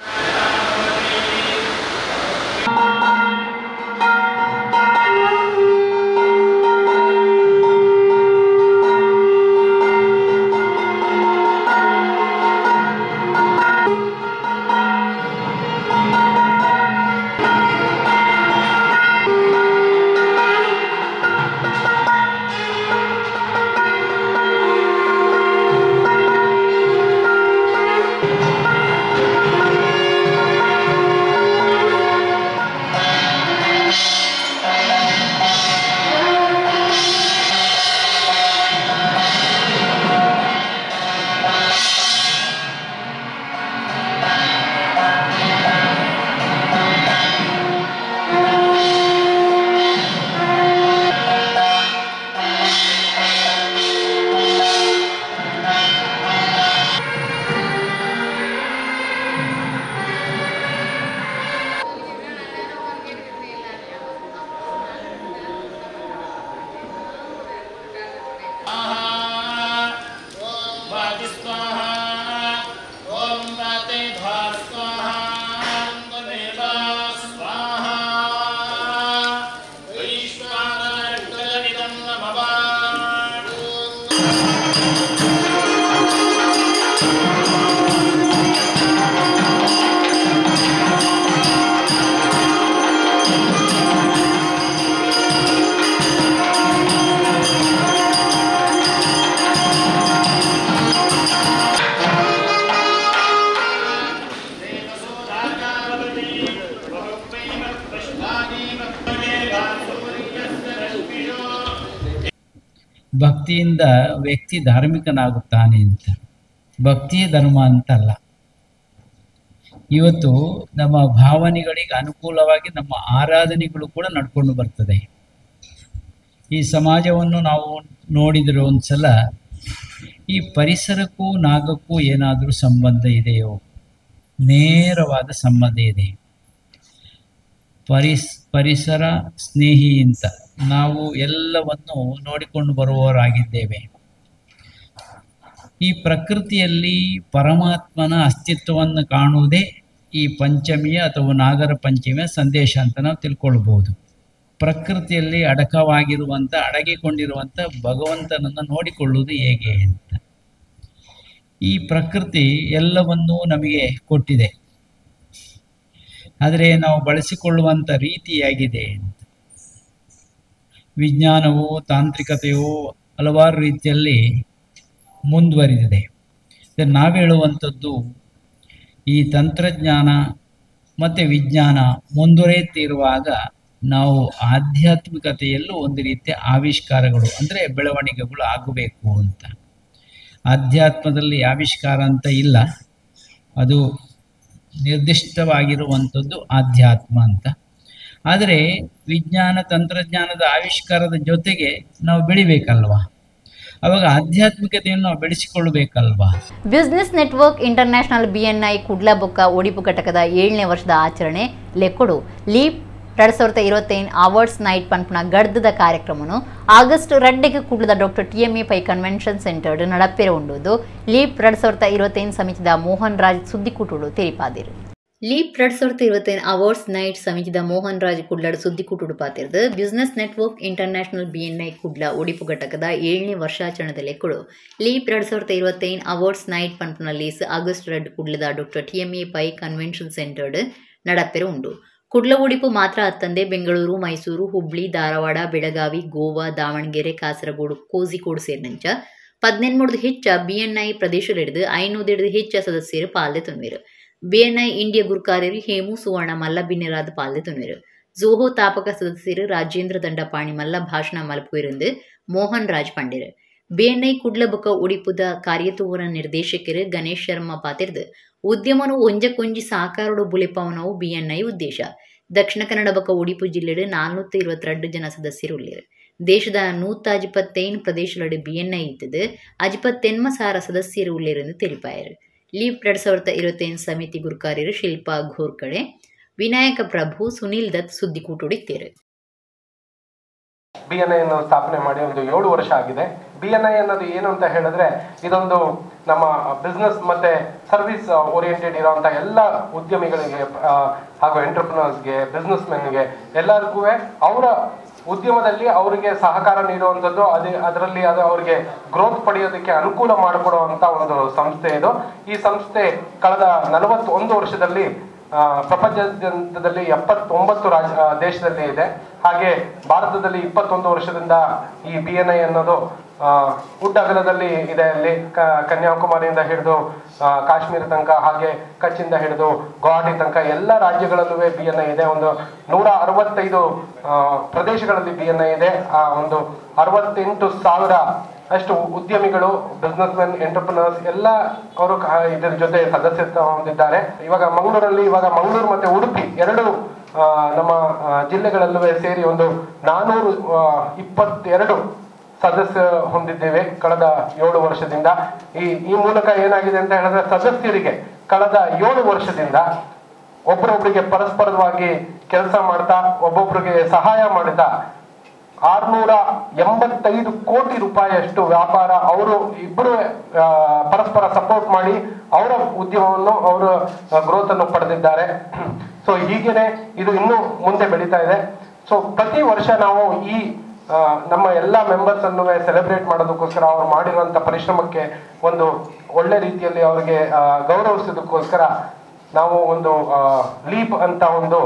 ಭಕ್ತಿಯಿಂದ ವ್ಯಕ್ತಿ ಧಾರ್ಮಿಕನಾಗುತ್ತಾನೆ ಅಂತ. ಭಕ್ತಿಯೇ ಧರ್ಮ ಅಂತಲ್ಲ. ಇವತ್ತು ನಮ್ಮ ಭಾವನೆಗಳಿಗೆ ಅನುಕೂಲವಾಗಿ ನಮ್ಮ ಆರಾಧನೆಗಳು ಕೂಡ ನಡ್ಕೊಂಡು ಬರ್ತದೆ. ಈ ಸಮಾಜವನ್ನು ನಾವು ನೋಡಿದರೆ ಒಂದು ಸಲ ಈ ಪರಿಸರಕ್ಕೂ ನಾಗಕ್ಕೂ ಏನಾದರೂ ಸಂಬಂಧ ಇದೆಯೋ? ನೇರವಾದ ಸಂಬಂಧ ಇದೆ. ಪರಿಸರ ಸ್ನೇಹಿ ಅಂತ ನಾವು ಎಲ್ಲವನ್ನು ನೋಡಿಕೊಂಡು ಬರುವವರಾಗಿದ್ದೇವೆ. ಈ ಪ್ರಕೃತಿಯಲ್ಲಿ ಪರಮಾತ್ಮನ ಅಸ್ತಿತ್ವವನ್ನು ಕಾಣುವುದೇ ಈ ಪಂಚಮಿಯ ಅಥವಾ ನಾಗರ ಪಂಚಮಿಯ ಸಂದೇಶ ಅಂತ ನಾವು ತಿಳ್ಕೊಳ್ಬೋದು. ಪ್ರಕೃತಿಯಲ್ಲಿ ಅಡಗಿಕೊಂಡಿರುವಂಥ ಭಗವಂತನನ್ನು ನೋಡಿಕೊಳ್ಳುವುದು ಹೇಗೆ ಅಂತ. ಈ ಪ್ರಕೃತಿ ಎಲ್ಲವನ್ನೂ ನಮಗೆ ಕೊಟ್ಟಿದೆ, ಆದರೆ ನಾವು ಬಳಸಿಕೊಳ್ಳುವಂಥ ರೀತಿಯಾಗಿದೆ ಅಂತ. ವಿಜ್ಞಾನವು ತಾಂತ್ರಿಕತೆಯು ಹಲವಾರು ರೀತಿಯಲ್ಲಿ ಮುಂದುವರಿದಿದೆ. ನಾವು ಹೇಳುವಂಥದ್ದು ಈ ತಂತ್ರಜ್ಞಾನ ಮತ್ತು ವಿಜ್ಞಾನ ಮುಂದುವರಿಯುತ್ತಿರುವಾಗ ನಾವು ಆಧ್ಯಾತ್ಮಿಕತೆಯಲ್ಲೂ ಒಂದು ರೀತಿಯ ಆವಿಷ್ಕಾರಗಳು ಅಂದರೆ ಬೆಳವಣಿಗೆಗಳು ಆಗಬೇಕು ಅಂತ. ಆಧ್ಯಾತ್ಮದಲ್ಲಿ ಆವಿಷ್ಕಾರ ಅಂತ ಇಲ್ಲ, ಅದು ನಿರ್ದಿಷ್ಟವಾಗಿರುವಂಥದ್ದು ಆಧ್ಯಾತ್ಮ ಅಂತ. ಆದರೆ ವಿಜ್ಞಾನ ತಂತ್ರಜ್ಞಾನದ ಆವಿಷ್ಕಾರದ ಜೊತೆಗೆ ನಾವು ಬೆಳಿಬೇಕಲ್ವಾ? ಅವಾಗ ಆಧ್ಯಾತ್ಮಿಕತೆಯನ್ನು ನಾವು ಬೆಳೆಸಿಕೊಳ್ಳಬೇಕಲ್ವಾ? Business Network International BNI ಕುಡ್ಲಬೊಕ್ಕ Odipu ಘಟಕದ 7ನೇ ವರ್ಷದ ಆಚರಣೆ ಲೆಕ್ಕೊಡು ಲೀಪ್ 2025 ಅವಾರ್ಡ್ಸ್ ನೈಟ್ ಪನ್ಪುನ ಗಡ್ದದ ಕಾರ್ಯಕ್ರಮನು ಆಗಸ್ಟ್ 2ಗೆ ಕುಡ್ಲದ doctor TMA Pai Convention Centre ನಡಪೆರೆ ಉಂಡುದು ಲೀಪ್ 2025 ಸಮಿತಿದ ಮೋಹನ್ ರಾಜ್ ಸುದ್ದಿಕೂಟುಡು ತೆರಿಪಾದಿರು. ಲೀಪ್ 2025 ಅವಾರ್ಡ್ಸ್ ನೈಟ್ ಸಮಿತಿದ ಮೋಹನ್ ರಾಜ್ ಕುಡ್ಲಡ್ ಸುದ್ದಿಕೂಟುಡು ಪಾತಿರ್ದು Business Network International BNI Kudla Odipu ಘಟಕದ 7ನೇ ವರ್ಷಾಚರಣೆದ ಲೆಕ್ಕಡು ಲೀಪ್ 2025 ಅವಾರ್ಡ್ಸ್ ನೈಟ್ ಪನ್ಪುನ ಲೀಸ್ ಆಗಸ್ಟ್ 2 ಕುಡ್ಲದ doctor TMA Pai Convention Centre ನಡಪೆರೆ ಉಂಡು. ಕುಡ್ಲ ಉಡಿಪು ಮಾತ್ರ ಅತ್ತಂದೆ ಬೆಂಗಳೂರು, ಮೈಸೂರು, ಹುಬ್ಳಿ, ಧಾರವಾಡ, ಬೆಳಗಾವಿ, ಗೋವಾ, ದಾವಣಗೆರೆ, ಕಾಸರಗೋಡು, ಕೋಜಿಕೋಡು ಸೇರಿದಂಚ 18 ಹೆಚ್ಚ BNI ಪ್ರದೇಶಲಿಡಿದು 500 ಹೆಚ್ಚ ಸದಸ್ಯರು ಪಾಲ್ದೆ ತುಂಬಿರು. BNI ಇಂಡಿಯಾ ಗುರುಕಾರ್ಯರು ಹೇಮು ಸುವರ್ಣ ಮಲ್ಲ ಬಿನ್ನೆರಾದ ಪಾಲ್ದೆ ತುಂಬಿರು. ಜೋಹೋ ತಾಪಕ ಸದಸ್ಯರು ರಾಜೇಂದ್ರ ದಂಡಪಾಣಿ ಮಲ್ಲ ಭಾಷಣ ಮಲ್ಪುವಿருந்து ಮೋಹನ್ ರಾಜ್ ಪಂಡಿರು. BNI ಕುಡ್ಲಬೊಕ್ಕ ಉಡಿಪುದ ಕಾರ್ಯತೂವರ ನಿರ್ದೇಶಕರು ಗಣೇಶ್ ಶರ್ಮಾ ಪಾತಿರ್ದು ಉದ್ಯಮನು ಒಂಜಕೊಂಜಿ ಸಾಕಾರಡು ಬುಲೆಪವನವು BNI ಉದ್ದೇಶ. ದಕ್ಷಿಣ ಕನ್ನಡ ಬೊಕ್ಕ ಉಡಿಪು ಜಿಲ್ಲೆಡು 422 ಜನ ಸದಸ್ಯರು ಉಳ್ಳಿರು. ದೇಶದ 125 ಪ್ರದೇಶಲಡು BNI ಇದ್ದದು 58,000 ಸದಸ್ಯರು ಉಳ್ಳಿರೆಂದು ತಿಳಿಪಾಯರು. ಲೀಪ್ 2025 ಸಮಿತಿ ಗುರುಕಾರ್ಯರು ಶಿಲ್ಪಾ ಘೋರ್ಕಡೆ, ವಿನಾಯಕ ಪ್ರಭು, ಸುನೀಲ್ ದತ್ ಸುದ್ದಿಕೂಟುಡಿತ್ತೇರು. BNI ಅನ್ನು ಸ್ಥಾಪನೆ ಮಾಡಿ ಒಂದು 7 ವರ್ಷ ಆಗಿದೆ. BNI ಅನ್ನೋದು ಏನು ಅಂತ ಹೇಳಿದ್ರೆ ಇದೊಂದು ನಮ್ಮ ಬಿಸ್ನೆಸ್ ಮತ್ತೆ ಸರ್ವಿಸ್ ಓರಿಯೆಂಟೆಡ್ ಇರುವಂತ ಎಲ್ಲ ಉದ್ಯಮಿಗಳಿಗೆ ಹಾಗೂ ಎಂಟರ್ಪ್ರಿನರ್ಸ್ಗೆ, ಬಿಸ್ನೆಸ್ ಮೆನ್ಗೆ ಎಲ್ಲರಿಗೂ ಅವರ ಉದ್ಯಮದಲ್ಲಿ ಅವರಿಗೆ ಸಹಕಾರ ನೀಡುವಂಥದ್ದು, ಅದರಲ್ಲಿ ಅವರಿಗೆ ಗ್ರೋತ್ ಪಡೆಯೋದಕ್ಕೆ ಅನುಕೂಲ ಮಾಡಿಕೊಡುವಂತ ಒಂದು ಸಂಸ್ಥೆ ಇದು. ಈ ಸಂಸ್ಥೆ ಕಳೆದ 41 ವರ್ಷದಲ್ಲಿ ಪ್ರಪಂಚದಲ್ಲಿ 79 ದೇಶದಲ್ಲಿ ಇದೆ. ಹಾಗೆ ಭಾರತದಲ್ಲಿ 21 ವರ್ಷದಿಂದ ಈ BNI ಅನ್ನೋದು ಉಡ್ಡಗಲದಲ್ಲಿ ಇದೆ. ಅಲ್ಲಿ ಕನ್ಯಾಕುಮಾರಿಯಿಂದ ಹಿಡಿದು ಕಾಶ್ಮೀರ ತನಕ, ಹಾಗೆ ಕಚ್ಚಿಂದ ಹಿಡಿದು ಗುವಾಹಟಿ ತನಕ ಎಲ್ಲ ರಾಜ್ಯಗಳಲ್ಲೂ BNI ಇದೆ. ಒಂದು 165 ಪ್ರದೇಶಗಳಲ್ಲಿ BNI ಇದೆ. ಒಂದು 68,000 ಅಷ್ಟು ಉದ್ಯಮಿಗಳು, ಬಿಸ್ನೆಸ್ ಮೆನ್, ಎಂಟರ್ಪ್ರಿನರ್ಸ್ ಎಲ್ಲ ಅವರು ಇದರ ಜೊತೆ ಸದಸ್ಯತ್ವ ಹೊಂದಿದ್ದಾರೆ. ಇವಾಗ ಮಂಗಳೂರು ಮತ್ತೆ ಉಡುಪಿ ಎರಡು ನಮ್ಮ ಜಿಲ್ಲೆಗಳಲ್ಲೂ ಸೇರಿ ಒಂದು 422 ಸದಸ್ಯ ಹೊಂದಿದ್ದೇವೆ ಕಳೆದ 7 ವರ್ಷದಿಂದ. ಈ ಮೂಲಕ ಏನಾಗಿದೆ ಅಂತ ಹೇಳಿದ್ರೆ ಸದಸ್ಯರಿಗೆ ಕಳೆದ 7 ವರ್ಷದಿಂದ ಒಬ್ಬರೊಬ್ಬರಿಗೆ ಪರಸ್ಪರವಾಗಿ ಕೆಲಸ ಮಾಡ್ತಾ, ಒಬ್ಬೊಬ್ಬರಿಗೆ ಸಹಾಯ ಮಾಡ್ತಾ 685 ಕೋಟಿ ರೂಪಾಯಿಯಷ್ಟು ವ್ಯಾಪಾರ ಅವರು ಇಬ್ಬರು ಪರಸ್ಪರ ಸಪೋರ್ಟ್ ಮಾಡಿ ಅವರ ಉದ್ಯಮವನ್ನು, ಅವರ ಗ್ರೋತ್ ಅನ್ನು ಪಡೆದಿದ್ದಾರೆ. ಸೊ ಹೀಗೇನೆ ಇದು ಇನ್ನೂ ಮುಂದೆ ಬೆಳೀತಾ ಇದೆ. ಸೊ ಪ್ರತಿ ವರ್ಷ ನಾವು ಈ ನಮ್ಮ ಎಲ್ಲ ಮೆಂಬರ್ಸ್ ಅನ್ನು ಸೆಲೆಬ್ರೇಟ್ ಮಾಡೋದಕ್ಕೋಸ್ಕರ, ಅವ್ರು ಮಾಡಿರುವಂತ ಪರಿಶ್ರಮಕ್ಕೆ ಒಂದು ಒಳ್ಳೆ ರೀತಿಯಲ್ಲಿ ಅವರಿಗೆ ಗೌರವಿಸೋದಕ್ಕೋಸ್ಕರ ನಾವು ಒಂದು ಲೀಪ್ ಅಂತ ಒಂದು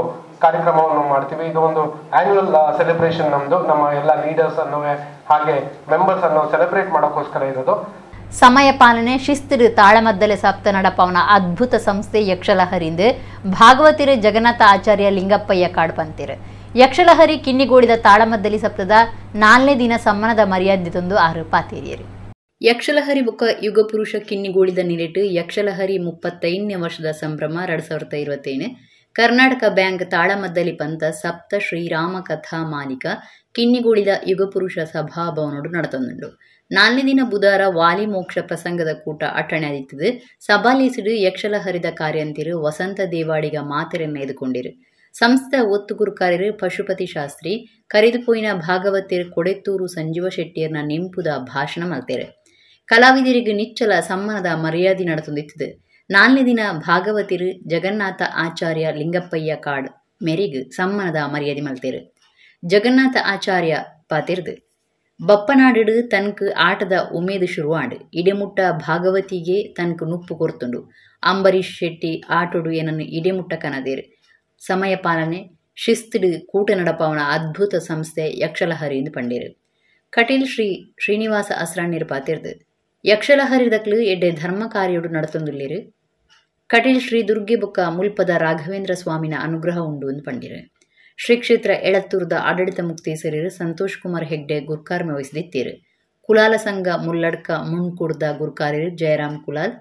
ಕಾರ್ಯಕ್ರಮವನ್ನು ಮಾಡ್ತೀವಿ. ಇದು ಒಂದು ಆನ್ಯುವಲ್ ಸೆಲೆಬ್ರೇಷನ್ ನಮ್ದು. ನಮ್ಮ ಎಲ್ಲ ಲೀಡರ್ಸ್ ಅನ್ನು ಹಾಗೆ ಮೆಂಬರ್ಸ್ ಅನ್ನು ಸೆಲೆಬ್ರೇಟ್ ಮಾಡೋಕ್ಕೋಸ್ಕರ ಇರೋದು. ಸಮಯ ಪಾಲನೆ, ಶಿಸ್ತು, ತಾಳಮದ್ದಲೆ ಸಪ್ತ ನಡಪವನ ಅದ್ಭುತ ಸಂಸ್ಥೆ ಯಕ್ಷಲಹರಿಂದ ಭಾಗವತಿರು ಜಗನ್ನಾಥ ಆಚಾರ್ಯ ಲಿಂಗಪ್ಪಯ್ಯ ಕಾಡ್ಪಂತಿರು. ಯಕ್ಷಲಹರಿ ಕಿನ್ನಿಗೋಳಿದ ತಾಳಮದ್ದಲಿ ಸಪ್ತದ 4ನೇ ದಿನ ಸಮ್ಮನದ ಮರ್ಯಾದೆ ತಂದು 6 ಪಾತೇರಿಯರು. ಯಕ್ಷಲಹರಿ ಬೊಕ್ಕ ಯುಗಪುರುಷ ಕಿನ್ನಿಗೋಳಿದ ನಿರೆಟ್ ಯಕ್ಷಲಹರಿ 35ನೇ ವರ್ಷದ ಸಂಭ್ರಮ 2027 ಕರ್ನಾಟಕ ಬ್ಯಾಂಕ್ ತಾಳಮದ್ದಲಿ ಪಂತ ಸಪ್ತ ಶ್ರೀರಾಮ ಕಥಾ ಮಾಲಿಕ ಕಿನ್ನಿಗೋಳಿದ ಯುಗಪುರುಷ ಸಭಾಭವನೋಡು ನಡೆತೊಂದುಂಡು. 4ನೇ ದಿನ ಬುಧವಾರ ವಾಲಿ ಮೋಕ್ಷ ಪ್ರಸಂಗದ ಕೂಟ ಅಟ್ಟಣೆ ಆದಿತ್ತದು. ಸಭಾಲೇಸಿಡು ಯಕ್ಷಲಹರಿದ ಕಾರ್ಯಂತಿರು ವಸಂತ ದೇವಾಡಿಗ ಮಾತೆರೆನ್ನ ಎದುಕೊಂಡಿರು. ಸಂಸ್ಥೆ ಒತ್ತುಗುರುಕಾರ್ಯರು ಪಶುಪತಿ ಶಾಸ್ತ್ರಿ ಕರೆದುಪೋಯಿನ ಭಾಗವತಿಯರು ಕೊಡೆತ್ತೂರು ಸಂಜೀವ ಶೆಟ್ಟಿಯರ್ನ ನೆಂಪುದ ಭಾಷಣ ಮಲ್ತೇರೆ. ಕಲಾವಿದರಿಗೆ ನಿಚ್ಚಲ ಸಮ್ಮನದ ಮರ್ಯಾದೆ ನಡೆತೊಂದಿತ್ತದು. 4ನೇ ದಿನ ಭಾಗವತಿರು ಜಗನ್ನಾಥ ಆಚಾರ್ಯ ಲಿಂಗಪ್ಪಯ್ಯ ಕಾಡ್ ಮೇರೆಗೆ ಸಮ್ಮನದ ಮರ್ಯಾದೆ ಮಲ್ತೇರು. ಜಗನ್ನಾಥ ಆಚಾರ್ಯ ಪಾತಿರ್ದು ಬಪ್ಪನಾಡು ತನಕ ಆಟದ ಉಮೇದು ಶುರುವಾಂಡು ಇಡೆಮುಟ್ಟ ಭಾಗವತಿಗೆ ತನಕ ನುಪ್ಪು ಕೊರ್ತುಂಡು. ಅಂಬರೀಶ್ ಶೆಟ್ಟಿ ಆಟೋಡು ಏನನ್ನು ಇಡೆಮುಟ್ಟ ಕನದೇರು. ಸಮಯ ಪಾಲನೆ ಶಿಸ್ತಿಡು ಕೂಟ ನಡಪವನ ಅದ್ಭುತ ಸಂಸ್ಥೆ ಯಕ್ಷಲಹರಿ ಎಂದು ಪಂಡೇರು. ಕಟೀಲ್ ಶ್ರೀನಿವಾಸ ಅಸ್ರಾಣ್ಯರು ಪಾತಿರ್ದು ಯಕ್ಷಲಹರಿದಕ್ಲು ಎಡ್ಡೆ ಧರ್ಮ ಕಾರ್ಯೋಡು ನಡತೊಂದುಲ್ಲೇರು. ಕಟೀಲ್ ಶ್ರೀ ದುರ್ಗೆ ಬೊಕ್ಕ ಮುಲ್ಪದ ರಾಘವೇಂದ್ರ ಸ್ವಾಮಿನ ಅನುಗ್ರಹ ಉಂಡು ಎಂದು ಪಂಡಿರು. ಶ್ರೀ ಕ್ಷೇತ್ರ ಎಳತ್ತೂರದ ಆಡಳಿತ ಮುಕ್ತೇಸರಿರು ಸಂತೋಷ್ ಕುಮಾರ್ ಹೆಗ್ಡೆ ಗುರ್ಕಾರ್ಮೆ ವಹಿಸಿದಿತ್ತೇರು. ಕುಲಾಲ ಸಂಘ ಮುಲ್ಲಡ್ಕ ಮುನ್ಕುಡ್ದ ಗುರ್ಕಾರ್ಯರು ಜಯರಾಮ್ ಕುಲಾಲ್,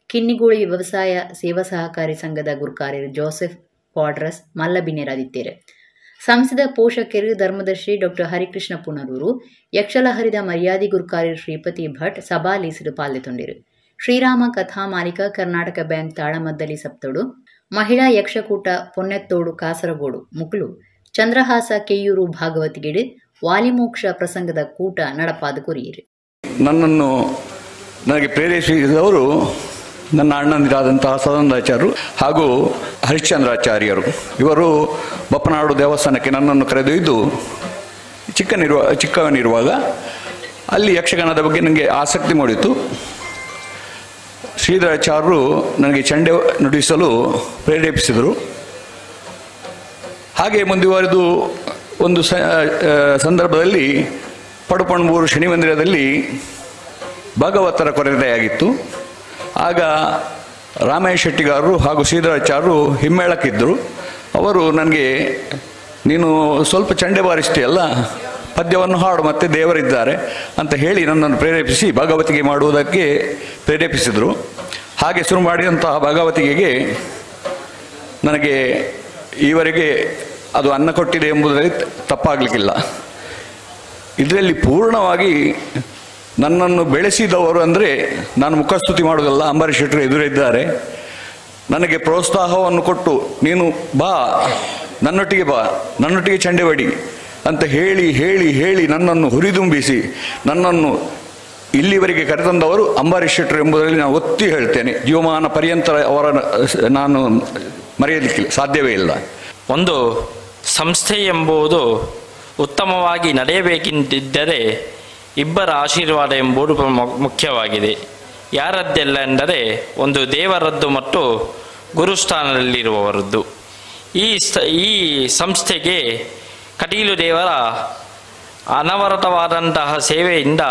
ಕಿನ್ನಿಗೋಳಿ ವ್ಯವಸಾಯ ಸೇವಾ ಸಹಕಾರಿ ಸಂಘದ ಗುರ್ಕಾರ್ಯರು ಜೋಸೆಫ್ ಪಾಡ್ರಸ್ ಮಲ್ಲಬಿನ್ನೆರಾದಿತ್ತೇರು. ಸಂಸದ ಪೋಷಕರು ಧರ್ಮದರ್ಶಿ ಡಾಕ್ಟರ್ ಹರಿಕೃಷ್ಣ ಪುನರೂರು, ಯಕ್ಷಲಹರಿದ ಮರ್ಯಾದಿ ಗುರ್ಕಾರ್ಯರು ಶ್ರೀಪತಿ ಭಟ್ ಸಭಾಲೀಸಿಡು ಪಾಲ್ದೊಂಡಿರು. ಶ್ರೀರಾಮ ಕಥಾ ಮಾಲಿಕ ಕರ್ನಾಟಕ ಬ್ಯಾಂಕ್ ತಾಳಮದ್ದಲಿ ಸಪ್ತೋಡು, ಮಹಿಳಾ ಯಕ್ಷಕೂಟ ಪೊನ್ನೆತ್ತೋಡು ಕಾಸರಗೋಡು ಮುಕ್ಳು, ಚಂದ್ರಹಾಸ ಕೆಯ್ಯೂರು ಭಾಗವತಿಗಿಡು ವಾಲಿಮೋಕ್ಷ ಪ್ರಸಂಗದ ಕೂಟ ನಡಪಾದ ಕೊರಿಯಿರು. ನನಗೆ ಪ್ರೇರೇಪಿಸಿದವರು ನನ್ನ ಅಣ್ಣಂದಿರಾದಂತಹ ಸದಾನಂದಾಚಾರ್ಯರು ಹಾಗೂ ಹರಿಶ್ಚಂದ್ರಾಚಾರ್ಯರು. ಇವರು ಬಪ್ಪನಾಡು ದೇವಸ್ಥಾನಕ್ಕೆ ನನ್ನನ್ನು ಕರೆದೊಯ್ದು ಚಿಕ್ಕವನಿರುವಾಗ ಅಲ್ಲಿ ಯಕ್ಷಗಾನದ ಬಗ್ಗೆ ನನಗೆ ಆಸಕ್ತಿ ಮೂಡಿತು. ಶ್ರೀಧರಾಚಾರ್ಯರು ನನಗೆ ಚಂಡೆ ನುಡಿಸಲು ಪ್ರೇರೇಪಿಸಿದರು. ಹಾಗೆ ಮುಂದುವರೆದು ಒಂದು ಸಂದರ್ಭದಲ್ಲಿ ಪಡುಪಣಬೂರು ಶನಿ ಮಂದಿರದಲ್ಲಿ ಭಾಗವತರ ಕೊರತೆಯಾಗಿತ್ತು. ಆಗ ರಾಮೇಶ್ ಶೆಟ್ಟಿಗಾರರು ಹಾಗೂ ಶ್ರೀಧರಾಚಾರ್ಯರು ಹಿಮ್ಮೇಳಕ್ಕಿದ್ದರು. ಅವರು ನನಗೆ ನೀನು ಸ್ವಲ್ಪ ಚಂಡೆ ಬಾರಿಸ್ತೀಯಲ್ಲ, ಪದ್ಯವನ್ನು ಹಾಡು, ಮತ್ತೆ ದೇವರಿದ್ದಾರೆ ಅಂತ ಹೇಳಿ ನನ್ನನ್ನು ಪ್ರೇರೇಪಿಸಿ ಭಾಗವತಿಗೆ ಮಾಡುವುದಕ್ಕೆ ಪ್ರೇರೇಪಿಸಿದರು. ಹಾಗೆ ಶುರು ಮಾಡಿದಂತಹ ಭಾಗವತಿಗೆ ನನಗೆ ಈವರೆಗೆ ಅದು ಅನ್ನ ಕೊಟ್ಟಿದೆ ಎಂಬುದರಲ್ಲಿ ತಪ್ಪಾಗಲಿಕ್ಕಿಲ್ಲ. ಇದರಲ್ಲಿ ಪೂರ್ಣವಾಗಿ ನನ್ನನ್ನು ಬೆಳೆಸಿದವರು ಅಂದರೆ ನಾನು ಮುಖಸ್ತುತಿ ಮಾಡೋದಲ್ಲ, ಅಂಬರೀಶ್ ಶೆಟ್ಟರು ಎದುರಿದ್ದಾರೆ. ನನಗೆ ಪ್ರೋತ್ಸಾಹವನ್ನು ಕೊಟ್ಟು ನೀನು ಬಾ, ನನ್ನೊಟ್ಟಿಗೆ ಚಂಡೆ ಬಡಿ ಅಂತ ಹೇಳಿ ಹೇಳಿ ಹೇಳಿ ನನ್ನನ್ನು ಹುರಿದುಂಬಿಸಿ ನನ್ನನ್ನು ಇಲ್ಲಿವರೆಗೆ ಕರೆತಂದವರು ಅಂಬರೀಶ್ ಶೆಟ್ಟರು ಎಂಬುದರಲ್ಲಿ ನಾನು ಒತ್ತಿ ಹೇಳ್ತೇನೆ. ಜೀವಮಾನ ಪರ್ಯಂತ ಅವರ ನಾನು ಮರೆಯಲಿಕ್ಕಿಲ್ಲ, ಸಾಧ್ಯವೇ ಇಲ್ಲ. ಒಂದು ಸಂಸ್ಥೆ ಎಂಬುದು ಉತ್ತಮವಾಗಿ ನಡೆಯಬೇಕೆಂದಿದ್ದರೆ ಇಬ್ಬರ ಆಶೀರ್ವಾದ ಎಂಬುದು ಮುಖ್ಯವಾಗಿದೆ. ಯಾರದ್ದೆಲ್ಲ ಎಂದರೆ ಒಂದು ದೇವರದ್ದು ಮತ್ತು ಗುರುಸ್ಥಾನದಲ್ಲಿರುವವರದ್ದು. ಈ ಸಂಸ್ಥೆಗೆ ಕಟೀಲು ದೇವರ ಅನವರತವಾದಂತಹ ಸೇವೆಯಿಂದ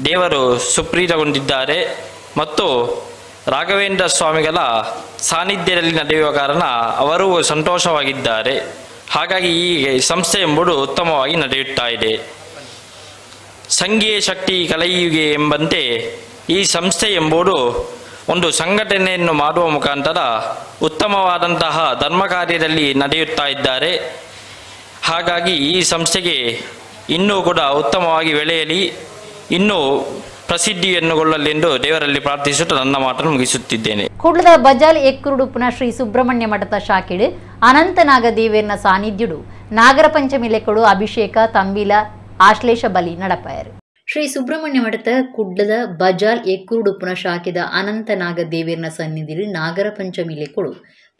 ದೇವರು ಸುಪ್ರೀತಗೊಂಡಿದ್ದಾರೆ ಮತ್ತು ರಾಘವೇಂದ್ರ ಸ್ವಾಮಿಗಳ ಸಾನ್ನಿಧ್ಯದಲ್ಲಿ ನಡೆಯುವ ಕಾರಣ ಅವರೂ ಸಂತೋಷವಾಗಿದ್ದಾರೆ. ಹಾಗಾಗಿ ಈ ಸಂಸ್ಥೆ ಎಂಬುದು ಉತ್ತಮವಾಗಿ ನಡೆಯುತ್ತಾ ಇದೆ. ಸಂಘೀಯ ಶಕ್ತಿ ಕಲೆಯುಗೆ ಎಂಬಂತೆ ಈ ಸಂಸ್ಥೆ ಎಂಬುದು ಒಂದು ಸಂಘಟನೆಯನ್ನು ಮಾಡುವ ಮುಖಾಂತರ ಉತ್ತಮವಾದಂತಹ ಧರ್ಮ ಕಾರ್ಯದಲ್ಲಿ ನಡೆಯುತ್ತಾ ಇದ್ದಾರೆ. ಹಾಗಾಗಿ ಈ ಸಂಸ್ಥೆಗೆ ಇನ್ನೂ ಕೂಡ ಉತ್ತಮವಾಗಿ ಬೆಳೆಯಲಿ, ಇನ್ನೂ ಪ್ರಸಿದ್ಧಿಯನ್ನುಗೊಳ್ಳಲೆಂದು ದೇವರಲ್ಲಿ ಪ್ರಾರ್ಥಿಸುತ್ತಾ ನನ್ನ ಮಾತನ್ನು ಮುಗಿಸುತ್ತಿದ್ದೇನೆ. ಕೂಡ್ಲದ ಬಜಾಲ್ ಎಕ್ಕುರುಡುಪುನ ಶ್ರೀ ಸುಬ್ರಹ್ಮಣ್ಯ ಮಠದ ಶಾಖೆಡು ಅನಂತನಾಗ ದೇವೇರ್ನ ಸಾನ್ನಿಧ್ಯಡು ನಾಗರ ಪಂಚಮಿ ಲೆಕ್ಕಡು ಅಭಿಷೇಕ ತಂಬಿಲ ಆಶ್ಲೇಷ ಬಲಿ ನಡಪಾಯರು. ಶ್ರೀ ಸುಬ್ರಹ್ಮಣ್ಯ ಮಠದ ಕುಡ್ಲದ ಬಜಾಲ್ ಎಕ್ಕುರುಡುಪುನ ಶಾಖೆದ ಅನಂತನಾಗ ದೇವೇರ್ನ ಸನ್ನಿಧಿಲು ನಾಗರ ಪಂಚಮಿ ಲೆಕ್ಕಡು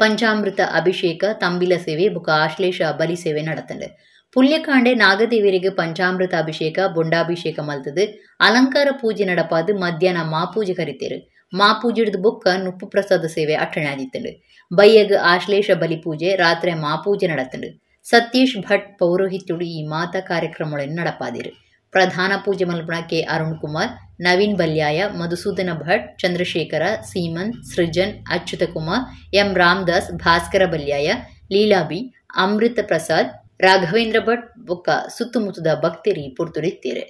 ಪಂಚಾಮೃತ ಅಭಿಷೇಕ ತಂಬಿಲ ಸೇವೆ ಬುಕ ಆಶ್ಲೇಷ ಬಲಿ ಸೇವೆ ನಡತಂಡೆ. ಪುಲ್ಯಕಾಂಡೆ ನಾಗದೇವರಿಗೆ ಪಂಚಾಮೃತ ಅಭಿಷೇಕ ಬೊಂಡಾಭಿಷೇಕ ಮಲ್ತದು ಅಲಂಕಾರ ಪೂಜೆ ನಡಪಾದು ಮಧ್ಯಾಹ್ನ ಮಾಪೂಜೆ ಕರಿತೇರು. ಮಾಪೂಜೆಡ್ದು ಬೊಕ್ಕ ನುಪ್ಪು ಪ್ರಸಾದ ಸೇವೆ ಅಟ್ಟಣೆ ಆದಿತ್ತಂಡು. ಬಯ್ಯಗ್ ಆಶ್ಲೇಷ ಬಲಿ ಪೂಜೆ ರಾತ್ರಿ ಮಾಪೂಜೆ ನಡತಂಡು. ಸತೀಶ್ ಭಟ್ ಪೌರೋಹಿತ್ಯುಡು ಈ ಮಾತಾ ಕಾರ್ಯಕ್ರಮಗಳನ್ನು ನಡಪಾದಿರು. ಪ್ರಧಾನ ಪೂಜೆ ಮಲ್ಪಣ ಕೆ ಅರುಣ್ ಕುಮಾರ್, ನವೀನ್ ಬಲ್ಯಾಯ, ಮಧುಸೂದನ ಭಟ್, ಚಂದ್ರಶೇಖರ, ಸೀಮಂತ್, ಸೃಜನ್, ಅಚ್ಯುತ ಕುಮಾರ್, ಎಂ ರಾಮದಾಸ್, ಭಾಸ್ಕರ ಬಲ್ಯಾಯ, ಲೀಲಾಬಿ, ಅಮೃತ ಪ್ರಸಾದ್, ರಾಘವೇಂದ್ರ ಭಟ್ ಬೊಕ್ಕ ಸುತ್ತಮುತ್ತದ ಭಕ್ತರಿ ಪುರ್ತುಡಿತ್ತೀರೆ.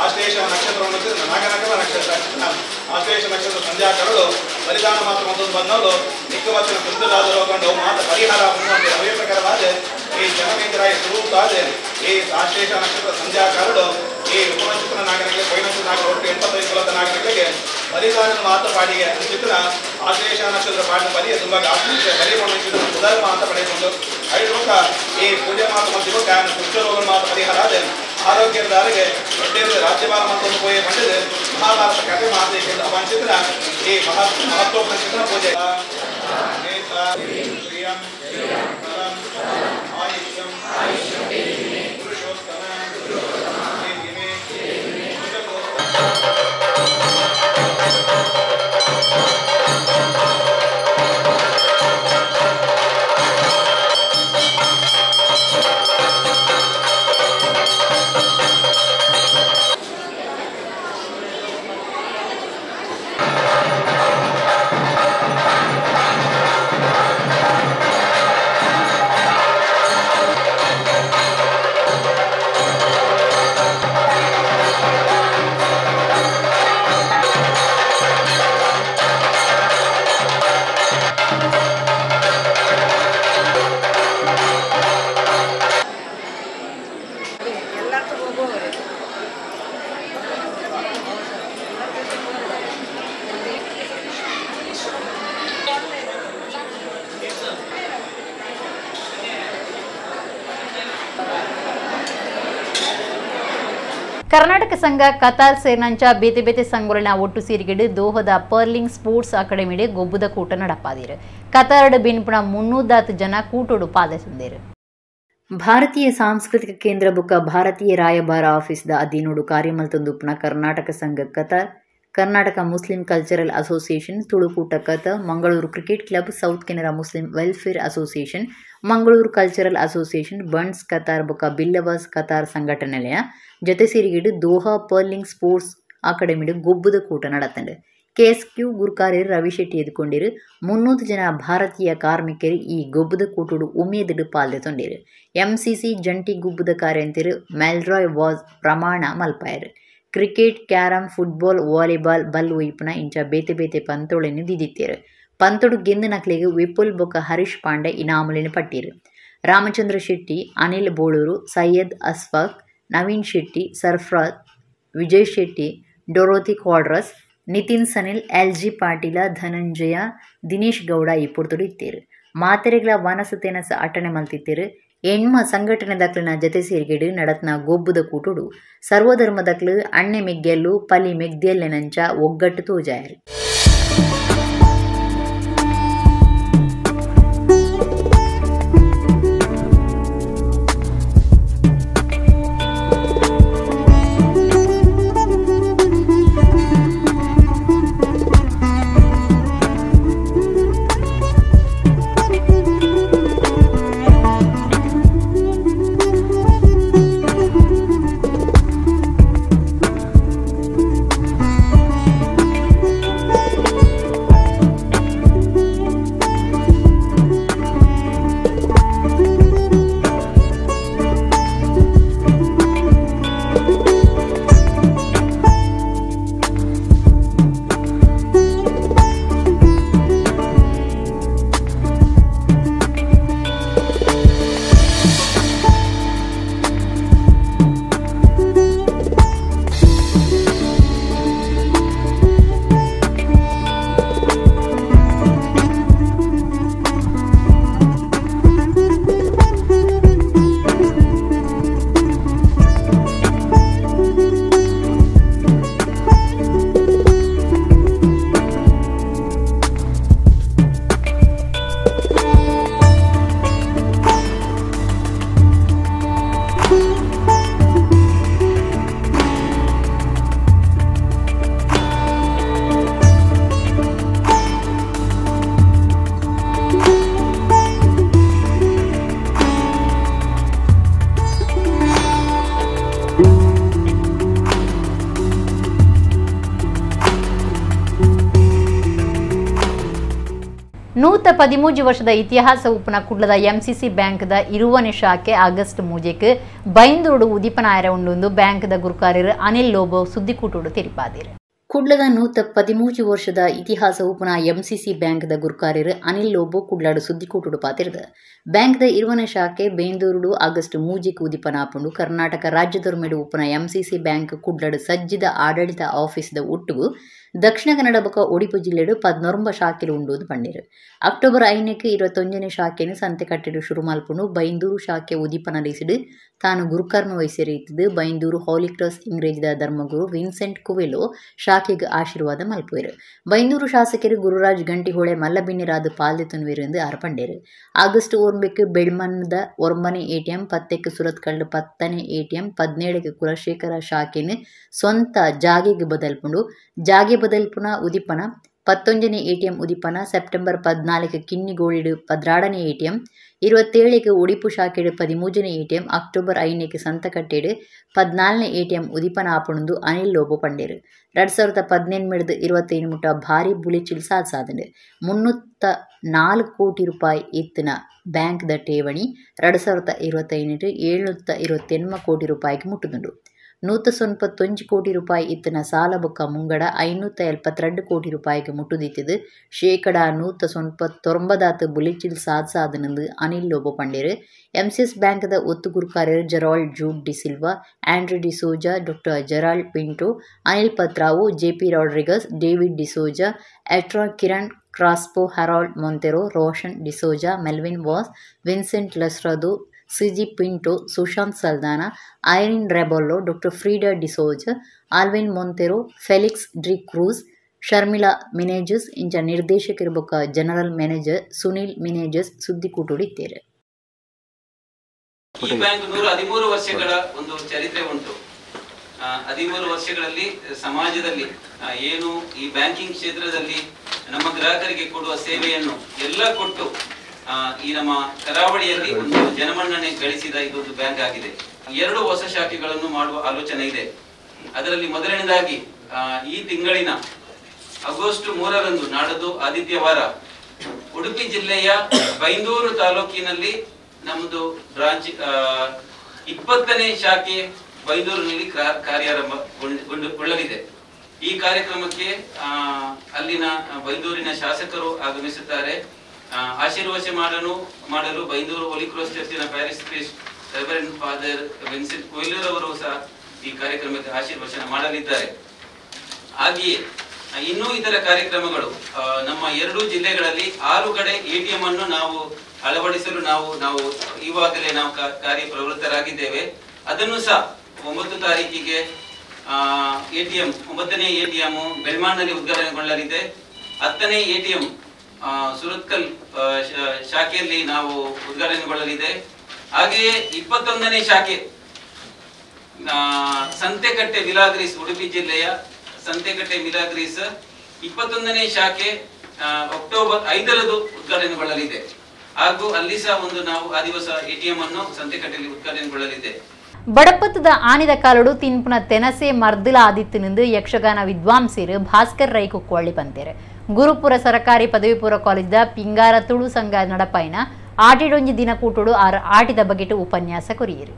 ಆಶ್ಲೇಷ ನಕ್ಷತ್ರವನ್ನು ನಾಗನಗರ ನಕ್ಷತ್ರ ಆಶ್ಲೇಷ ನಕ್ಷತ್ರ ಸಂಧ್ಯಾಕರಳು ಬಲಿದಾನ ಮಾತ್ರ ಒಂದು ಬಂದವಳು ನಿಕ್ಕವಚನ ಕುಂದಲಾದರೂ ಕಂಡು ಮಾತ ಪರಿಹಾರ ಅವೇ ಪ್ರಕಾರವಾದ ಈ ಜನಮೇಂದ್ರಾಯ ಸ್ವರೂಪಾದ ಈ ಆಶ್ಲೇಷ ನಕ್ಷತ್ರ ಸಂಧ್ಯಾಕಾರಳು ಈ ಉಪನಕ್ಷತ್ರ ನಾಗರಿಕರಿಗೆ ಪೈನಕ್ಷತ್ರ ನಾಗರ ಒಟ್ಟು 85 ಕುಲದ ನಾಗರಿಕರಿಗೆ ಬಲಿದಾನ ಮಾತ ಪಾಡಿಗೆ ಚಿತ್ರ ಆಶ್ಲೇಷ ನಕ್ಷತ್ರ ಪಾಡಿನ ಬಲಿಯ ತುಂಬ ಬಲಿ ಮನುಷ್ಯರು ಉದಾರ ಅಂತ ಪಡೆದುಕೊಂಡು ಐದು ಈ ಪೂಜೆ ಮಾತು ಮತ್ತು ಕುಷ್ಠರೋಗ ಮಾತು ಪರಿಹಾರ ಆದ ಆರೋಗ್ಯದಾರಿಗೆ ಒಟ್ಟೇರು ರಾಜ್ಯಪಾಲ ಮತ್ತು ಪೂಜೆ ಮಾಡಿದ ಮಹಾಭಾರತ ಕಥೆ ಮಹಾದೇಶ ಅವಂಚಿತ್ರ ಈ ಮಹತ್ವಪೂರ್ಣ ಚಿತ್ರ ಪೂಜೆ ಪುರುಷೋತ್ತಮ ಕರ್ನಾಟಕ ಸಂಘ ಕತಾರ್ ಸೇರ್ನಂಚ ಬೇತೆ ಬೇತೆ ಸಂಘಗಳನ್ನ ಒಟ್ಟು ಸೇರಿಗೆಡು ದೋಹದ ಪರ್ಲಿಂಗ್ ಸ್ಪೋರ್ಟ್ಸ್ ಅಕಾಡೆಮಿಡೆ ಗೊಬ್ಬುದ ಕೂಟ ನಡಪಾದಿರು. ಕತಾರ್ಡ್ ಬಿನ್ಪುಣ 300 ಜನ ಕೂಟೋಡು ಪಾದಸಂದೇರು. ಭಾರತೀಯ ಸಾಂಸ್ಕೃತಿಕ ಕೇಂದ್ರ ಬುಕ್ಕ ಭಾರತೀಯ ರಾಯಭಾರ ಆಫೀಸ್ದ ಅಧೀನೋಡು ಕಾರ್ಯಮಲ್ತೊಂದುಪ್ಪುನ Karnataka Sangha Qatar Karnataka Muslim Cultural Association, Tulukoota ಕಥ, Mangaluru Cricket Club, South Canara Muslim Welfare Association, Mangaluru Cultural Association, Bunts Qatar ಬೊಕ ಬಿಲ್ಲವಾಸ್ ಕತಾರ್ ಸಂಘಟನೆಯ ಜೊತೆ ಸೇರಿಗಿಡು ದೋಹಾ ಪರ್ಲಿಂಗ್ ಸ್ಪೋರ್ಟ್ಸ್ ಅಕಾಡೆಮಿಡು ಗೊಬ್ಬುದ ಕೂಟ ನಡತಂಡು. KSQ ಗುರುಕಾರ್ಯರು ರವಿಶೆಟ್ಟಿ ಎದುಕೊಂಡಿರು 300 ಜನ ಭಾರತೀಯ ಕಾರ್ಮಿಕರು ಈ ಗೊಬ್ಬುದ ಕೂಟುಡು ಉಮೇದಿಡು ಪಾಲ್ದೆತೊಂಡಿರು. MCC ಜಂಟಿ ಗುಬ್ಬುದ ಕಾರ್ಯಂತಿರು ಮೆಲ್ರಾಯ್ ವಾಸ್ ಪ್ರಮಾಣ ಮಲ್ಪಾಯರು. ಕ್ರಿಕೆಟ್, ಕ್ಯಾರಂ, ಫುಟ್ಬಾಲ್, ವಾಲಿಬಾಲ್, ಬಲ್ ಉಯಿಪುನ ಇಂಚ ಬೇತೆ ಬೇತೆ ಪಂತೋಳೆನು ದಿದಿತ್ತೇರು. ಪಂತೊಡು ಗೆಂದು ನಕ್ಲಿಗೆ ವಿಪುಲ್ ಬೊಕ ಹರೀಶ್ ಪಾಂಡೆ ಇನಾಮುಲಿನ ಪಟ್ಟಿರು. ರಾಮಚಂದ್ರ ಶೆಟ್ಟಿ, ಅನಿಲ್ ಬೋಳೂರು, ಸೈಯದ್ ಅಸ್ಫಾಕ್, ನವೀನ್ ಶೆಟ್ಟಿ, ಸರ್ಫರಾಜ್, ವಿಜಯ್ ಶೆಟ್ಟಿ, ಡೊರೋತಿ ಕ್ವಾಡ್ರಸ್, ನಿತಿನ್ ಸನಿಲ್, LG ಪಾಟೀಲ, ಧನಂಜಯ, ದಿನೇಶ್ ಗೌಡ ಈ ಪುರ್ತುಡು ಇತ್ತೇರು. ಮಾತೆರೆಗಳ ವನಸತೆನಸ ಅಟಣೆ ಮಲ್ತಿತ್ತೇರು. ಎಣ್ಮ ಸಂಘಟನೆ ದಕ್ಲಿನ ಜತೆ ಸೇರ್ಗೆಡು ನಡತ್ನ ಗೊಬ್ಬುದ ಕೂಟುಡು ಸರ್ವಧರ್ಮ ದಕ್ಲು ಅಣ್ಣೆ ಮೆಗ್ಗೆಲ್ಲು ಪಲಿ ಮೆಗ್ದೆಲ್ಲೆನಂಚ ಒಗ್ಗಟ್ಟು ತೋಜಾಯರು. ನೂತ 13 ವರ್ಷದ ಇತಿಹಾಸ ಉಪ್ಪುನ ಕುಡ್ಲದ MCC ಬ್ಯಾಂಕ್ದ ಇರುವನೆ ಶಾಖೆ ಆಗಸ್ಟ್ ಮೂಜೆಕ್ ಬೈಂದೋಡು ಉದಿಪನಾಯರ ಉಂಡು ಬ್ಯಾಂಕ್ದ ಗುರುಕಾರ್ಯರು ಅನಿಲ್ ಲೋಬೋ ಸುದ್ದಿಕೂಟೋಡು ತೆರಿಪಾದಿರು. ಕುಡ್ಲದ ನೂತ 13 ವರ್ಷದ ಇತಿಹಾಸ ಉಪ್ಪುನ MCC ಬ್ಯಾಂಕ್ದ ಗುರುಕಾರ್ಯರು ಅನಿಲ್ ಲೋಬೋ ಕುಡ್ಲಾಡು ಸುದ್ದಿಕೂಟೋಡು ಪಾತಿರ್ದ. ಬ್ಯಾಂಕ್ದ ಇರುವನೆ ಶಾಖೆ ಬೇಂದೂರುಡು ಆಗಸ್ಟ್ ಮೂಜೆಕ್ ಉದಿಪನಾಪುಂಡು ಕರ್ನಾಟಕ ರಾಜ್ಯದೊರ್ಮೆಡು ಉಪ್ಪುನ MCC ಬ್ಯಾಂಕ್ ಕುಡ್ಲಾಡು ಸಜ್ಜಿದ ಆಡಳಿತ ಆಫೀಸ್ದ ಒಟ್ಟುಗು ದಕ್ಷಿಣ ಕನ್ನಡ ಬೊಕ ಒಡಿಪು ಜಿಲ್ಲೆಡು 19 ಶಾಖೆಲು ಉಂಡೋದು ಪಂಡಿರು. ಅಕ್ಟೋಬರ್ 5ಕ್ಕೆ 21ನೇ ಶಾಖೆನು ಸಂತೆ ಕಟ್ಟೆಡು ಶುರು ಮಲ್ಪುಂಡು ಬೈಂದೂರು ಶಾಖೆ ಉದಿಪನಲಿಸಿಡು ತಾನು ಗುರುಕರ್ಮ ವಹಿಸಿರಿದ್ದು ಬೈಂದೂರು ಹೋಲಿ ಕ್ರಾಸ್ ಇಂಗ್ರೇಜ್ದ ಧರ್ಮಗುರು ವಿನ್ಸೆಂಟ್ ಕುವೆಲೋ ಶಾಖೆಗೆ ಆಶೀರ್ವಾದ ಮಲ್ಪುವೆರು. ಬೈಂದೂರು ಶಾಸಕರು ಗುರುರಾಜ್ ಗಂಟಿಹೊಳೆ ಮಲ್ಲಬಿನ್ನಿರಾದ ಪಾಲ್ದೆತುನ್ವೆರೆಂದು ಆರ್ಪಂಡೇರು. ಆಗಸ್ಟ್ 1ಕ್ಕೆ ಬೆಳ್ಮನ್ನದ 1ನೇ ATM 10ಕ್ಕೆ ಸುರತ್ಕಲ್ಲು 10ನೇ ATM 17ಕ್ಕೆ ಕುಲಶೇಖರ ಶಾಖೆನು ಸ್ವಂತ ಜಾಗೆಗೆ ಬದಲ್ಪುಂಡು ಜಾಗೆ ಬದಲ್ಪುನ ಉದಿಪನ 11ನೇ ATM ಉದಿಪನ ಸೆಪ್ಟೆಂಬರ್ 14ಕ್ಕೆ ಕಿನ್ನಿಗೋಳಿಡು 16ನೇ ATM 27ಕ್ಕೆ ಉಡಿಪು ಶಾಖೆಡು 13ನೇ ATM ಅಕ್ಟೋಬರ್ 5ಕ್ಕೆ ಸಂತಕಟ್ಟೆಡು 14ನೇ ATM ಉದಿಪನ ಆಪುಣಂದು ಅನಿಲ್ ಲೋಬೋ ಪಂಡೇರು. 2018 25 ಮುಟ್ಟ ಭಾರಿ ಬುಲಿಚಿಲ್ ಸಾಧಿಸಾದಂಡು 304 ಕೋಟಿ ರೂಪಾಯಿ ಇತ್ತಿನ ಬ್ಯಾಂಕ್ದ ಠೇವಣಿ 2025 728 ಕೋಟಿ ರೂಪಾಯಿಗೆ ಮುಟ್ಟುದುಂಡು. 191 ಕೋಟಿ ರೂಪಾಯಿ ಇತ್ತಿನ ಸಾಲ ಬೊಕ್ಕ ಮುಂಗಡ 572 ಕೋಟಿ ರೂಪಾಯಿಗೆ ಮುಟ್ಟುದಿತ್ತಿದ್ದು ಶೇಕಡ 199 ಬುಲಿಚಿಲ್ ಸಾಧಿಸಾದನೆಂದು ಅನಿಲ್ ಲೋಬೋ ಪಂಡೇರು. MCS ಬ್ಯಾಂಕ್ದ ಒತ್ತು ಗುರುಕಾರ್ಯರು Gerald Jude D'Silva, Andre D'Souza, ಡಾ Gerald Pinto, Anil Patrao, JP Rodrigues, David D'Souza, ಎಟ್ರಾ ಕಿರಣ್ ಕ್ರಾಸ್ಪೋ, Harold Monteiro, Roshan D'Souza, Melvin Vas, Vincent Lasrado, CG Pinto, Sushant Saldanha, Irene Rebello, ಡಾ Frida D'Souza, Alvin Monteiro, Felix D'Cruz, Sharmila Menezes ಇಂಚ ನಿರ್ದೇಶಕರು ಬೊಕ್ಕ general manager Sunil Menezes ಸುದ್ದಿಕೂಟುಡಿದ್ದೇರು. ಈ bank 113 ವರ್ಷಗಳ ಒಂದು ಚರಿತ್ರೆ ಉಂಟು. 13 ವರ್ಷಗಳಲ್ಲಿ ಸಮಾಜದಲ್ಲಿ ಏನು ಈ ಬ್ಯಾಂಕಿಂಗ್ ಕ್ಷೇತ್ರದಲ್ಲಿ ನಮ್ಮ ಗ್ರಾಹಕರಿಗೆ ಕೊಡುವ ಸೇವೆಯನ್ನು ಎಲ್ಲ ಕೊಟ್ಟು ಈ ನಮ್ಮ ಕರಾವಳಿಯಲ್ಲಿ ಒಂದು ಜನಮನ್ನಣೆ ಗಳಿಸಿದ ಇದೊಂದು ಬ್ಯಾಂಕ್ ಆಗಿದೆ. 2 ಹೊಸ ಶಾಖೆಗಳನ್ನು ಮಾಡುವ ಆಲೋಚನೆ ಇದೆ. ಅದರಲ್ಲಿ ಮೊದಲನೇದಾಗಿ ಈ ತಿಂಗಳಿನ ಆಗಸ್ಟ್ 3ರಂದು ನಾಡದು ಆದಿತ್ಯವಾರ ಉಡುಪಿ ಜಿಲ್ಲೆಯ ಬೈಂದೂರು ತಾಲೂಕಿನಲ್ಲಿ ನಮ್ಮದು ಬ್ರಾಂಚ್ 20ನೇ ಶಾಖೆ ಬೈಂದೂರಿನಲ್ಲಿ ಕಾರ್ಯಾರಂಭಗೊಳ್ಳಲಿದೆ. ಈ ಕಾರ್ಯಕ್ರಮಕ್ಕೆ ಅಲ್ಲಿನ ಬೈಂದೂರಿನ ಶಾಸಕರು ಆಗಮಿಸುತ್ತಾರೆ. ಆಶೀರ್ವಚನ ಮಾಡಲು ಬೈಂದೂರು ಹೋಲಿ ಕ್ರಾಸ್ ಚರ್ಚಿನ parish priest reverend father Vincent Koyloor ಅವರು ಸಹ ಈ ಕಾರ್ಯಕ್ರಮಕ್ಕೆ ಆಶೀರ್ವಚನ ಮಾಡಲಿದ್ದಾರೆ. ಹಾಗೆಯೇ ಇನ್ನೂ ಇತರ ಕಾರ್ಯಕ್ರಮಗಳು ನಮ್ಮ 2 ಜಿಲ್ಲೆಗಳಲ್ಲಿ 6 ಕಡೆ ATM ಅನ್ನು ನಾವು ಅಳವಡಿಸಲು ನಾವು ಈವಾಗಲೇ ನಾವು ಕಾರ್ಯಪ್ರವೃತ್ತರಾಗಿದ್ದೇವೆ. ಅದನ್ನು ಸಹ 9 ತಾರೀಕಿಗೆ ATM 9ನೇ ATM ಬೆಳ್ಮಾಡ್ನಲ್ಲಿ ಉದ್ಘಾಟನೆಗೊಳ್ಳಲಿದೆ. 10ನೇ ATM ಸುರತ್ಕಲ್ ಶಾಖೆಯಲ್ಲಿ ನಾವು ಉದ್ಘಾಟನೆಗೊಳ್ಳಲಿದೆ. ಹಾಗೆಯೇ 21ನೇ ಶಾಖೆ ಸಂತೆಕಟ್ಟೆ ಮಿಲಾಗ್ರೀಸ್ ಉಡುಪಿ ಜಿಲ್ಲೆಯ ಸಂತೆಕಟ್ಟೆ ಮಿಲಾಗ್ರೀಸ್ 21ನೇ ಶಾಖೆ ಅಕ್ಟೋಬರ್ 5ರಂದು ಉದ್ಘಾಟನೆಗೊಳ್ಳಲಿದೆ. ಹಾಗೂ ಅಲ್ಲಿ ಸಹ ನಾವು ಆ ದಿವಸ ATM ಅನ್ನು ಸಂತೆಕಟ್ಟೆಯಲ್ಲಿ ಉದ್ಘಾಟನೆಗೊಳ್ಳಲಿದೆ. ಬಡಪತ್ತದ ಆನಿದ ಕಾಲಡು ತಿನ್ಪುನ ತೆನಸೆ ಮರ್ದಿಲ ಆದಿತ್ತಿನಿಂದ ಯಕ್ಷಗಾನ ವಿದ್ವಾಂಸರು ಭಾಸ್ಕರ್ ರೈ ಕುಕ್ಕೊಳ್ಳಿ ಬಂತೇರೆ. ಗುರುಪುರ ಸರ್ಕಾರಿ ಪದವಿ ಪೂರ್ವ ಕಾಲೇಜಿದ ಪಿಂಗಾರ ತುಳು ಸಂಘ ನಡಪಾಯಿನ ಆಟಿಡೊಂಜಿ ದಿನ ಕೂಟೋಡು ಆಟಿದ ಬಗೆಟು ಉಪನ್ಯಾಸ ಕೊರಿಯರು.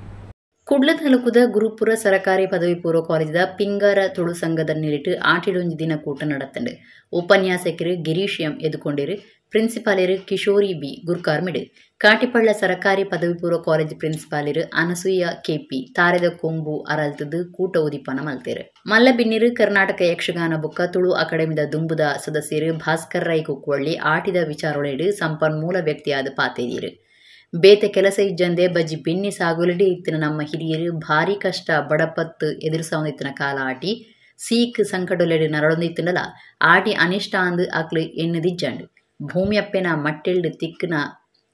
ಕುಡ್ಲ ತಾಲೂಕುದ ಗುರುಪುರ ಸರ್ಕಾರಿ ಪದವಿ ಪೂರ್ವ ಕಾಲೇಜಿದ ಪಿಂಗಾರ ತುಳು ಸಂಘದ ನಿಲಿಟ್ಟು ಆಟಿಡೊಂಜಿ ದಿನ ಕೂಟ நடத்தண்டு. ಉಪನ್ಯಾಸಕರು ಗಿರೀಶ್ ಎಂ ಎದುಕೊಂಡಿರು, ಪ್ರಿನ್ಸಿಪಾಲರು ಕಿಶೋರಿ ಬಿ ಗುರ್ಕಾರ್ಮಿಡು, ಕಾಟಿಪಳ್ಳ ಸರ್ಕಾರಿ ಪದವಿ ಪೂರ್ವ ಕಾಲೇಜ್ ಪ್ರಿನ್ಸಿಪಾಲರು ಅನಸೂಯ ಕೆಪಿ ತಾರೆದ ಕೊಂಬು ಅರಲ್ತದು ಕೂಟ ಉದಿಪನ ಮಲ್ತೇರು. ಮಲ್ಲಬಿನ್ನಿರು ಕರ್ನಾಟಕ ಯಕ್ಷಗಾನ ಬುಕ್ಕ ತುಳು ಅಕಾಡೆಮಿದ ದುಂಬುದ ಸದಸ್ಯರು ಭಾಸ್ಕರ್ ರೈ ಕುಕ್ಕೊಳ್ಳಿ ಆಟಿದ ವಿಚಾರೊಳೆಡು ಸಂಪನ್ಮೂಲ ವ್ಯಕ್ತಿಯಾದ ಪಾತೇರಿಯರು. ಬೇತ ಕೆಲಸ ಇಜ್ಜಂದೆ ಬಜ್ಜಿ ಬೆನ್ನಿ ಸಾಗುಲಡಿ ಇತ್ತಿನ ನಮ್ಮ ಹಿರಿಯರು ಭಾರಿ ಕಷ್ಟ ಬಡಪತ್ತು ಎದುರಿಸವನಿತ್ತಿನ ಕಾಲ ಆಟಿ ಸೀಕ್ ಸಂಕಟೊಲೆಡು ನರಳೊಂದಿತ್ತಿನಲ ಆಟಿ ಅನಿಷ್ಟ ಅಂದು ಆಕ್ಲು ಎನ್ನುದಿಜ್ಜಂಡು. ಭೂಮಿಯಪ್ಪೆನ ಮಟ್ಟೆಲ್ಡು ತಿಕ್ಕನ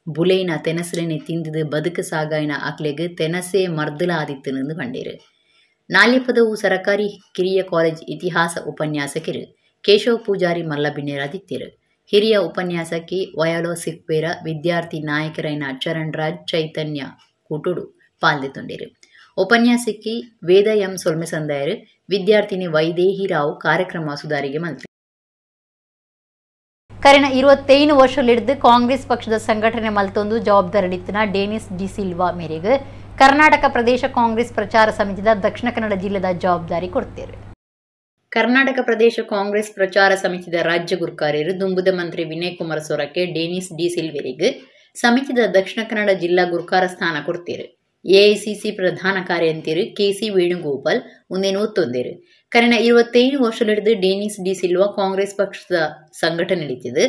ಬುಲೆಯಿನ ತೆನಸಲಿನಿ ತಿಂದಿದು ಬದುಕು ಸಾಗಾಯಿನ ಆಕ್ಲೆಗ್ ತೆನಸೆ ಮರ್ದಲ ಆದಿತ್ತನೆಂದು ಕಂಡೇರು. ನಾಲ್ಯಪದವು ಸರ್ಕಾರಿ ಕಿರಿಯ ಕಾಲೇಜ್ ಇತಿಹಾಸ ಉಪನ್ಯಾಸಕರು ಕೇಶವ ಪೂಜಾರಿ ಮಲ್ಲಬಿನ್ನೇರಾದಿತ್ಯರು. ಹಿರಿಯ ಉಪನ್ಯಾಸಕಿ ವಯಲೋ ಸಿಕ್ಪೇರ ವಿದ್ಯಾರ್ಥಿ ನಾಯಕರೈನ ಚರಣ್ ರಾಜ್ ಚೈತನ್ಯ ಕೂಟುಡು ಪಾಲ್ದೆತೊಂಡೇರು. ಉಪನ್ಯಾಸಕಿ ವೇದ ಎಂ ಸೊಲ್ಮೆಸಂದಾಯರು, ವಿದ್ಯಾರ್ಥಿನಿ ವೈದೇಹಿ ರಾವ್ ಕಾರ್ಯಕ್ರಮ ಸುಧಾರಿಗೆ ಮಲ್ತೆ. ಕರೆನ 25 ವರ್ಷಲಿಡ್ದು ಕಾಂಗ್ರೆಸ್ ಪಕ್ಷದ ಸಂಘಟನೆ ಮಲ್ತೊಂದು ಜವಾಬ್ದಾರಿಡಿತ್ತಿನ ಡೇನಿಸ್ ಡಿ ಸಿಲ್ವಾ ಮೇರೆಗೆ ಕರ್ನಾಟಕ ಪ್ರದೇಶ ಕಾಂಗ್ರೆಸ್ ಪ್ರಚಾರ ಸಮಿತಿದ ದಕ್ಷಿಣ ಕನ್ನಡ ಜಿಲ್ಲೆದ ಜವಾಬ್ದಾರಿ ಕೊಡ್ತೇವೆ. ಕರ್ನಾಟಕ ಪ್ರದೇಶ ಕಾಂಗ್ರೆಸ್ ಪ್ರಚಾರ ಸಮಿತಿದ ರಾಜ್ಯ ಗುರುಕಾರ್ಯರು ದುಂಬುದ ಮಂತ್ರಿ ವಿನಯ್ ಕುಮಾರ್ ಸೊರಕೆ ಡೇನಿಸ್ ಡಿ ಸಿಲ್ವೆರಿಗೆ ಸಮಿತಿದ ದಕ್ಷಿಣ ಕನ್ನಡ ಜಿಲ್ಲಾ ಗುರುಕಾರ ಸ್ಥಾನ ಕೊಡ್ತೇರು. ಎಐಸಿಸಿ ಪ್ರಧಾನ ಕಾರ್ಯಂತಿರು ಕೆಸಿ ವೇಣುಗೋಪಾಲ್ ಒಂದೇನೂತ್ತೊಂದೇರು. ಕರೆನ 25 ವರ್ಷಲಿಡಿದು ಡೇನಿಸ್ ಡಿ ಸಿಲ್ವಾ ಕಾಂಗ್ರೆಸ್ ಪಕ್ಷದ ಸಂಘಟನೆ ನಡೀತಿದ್ದು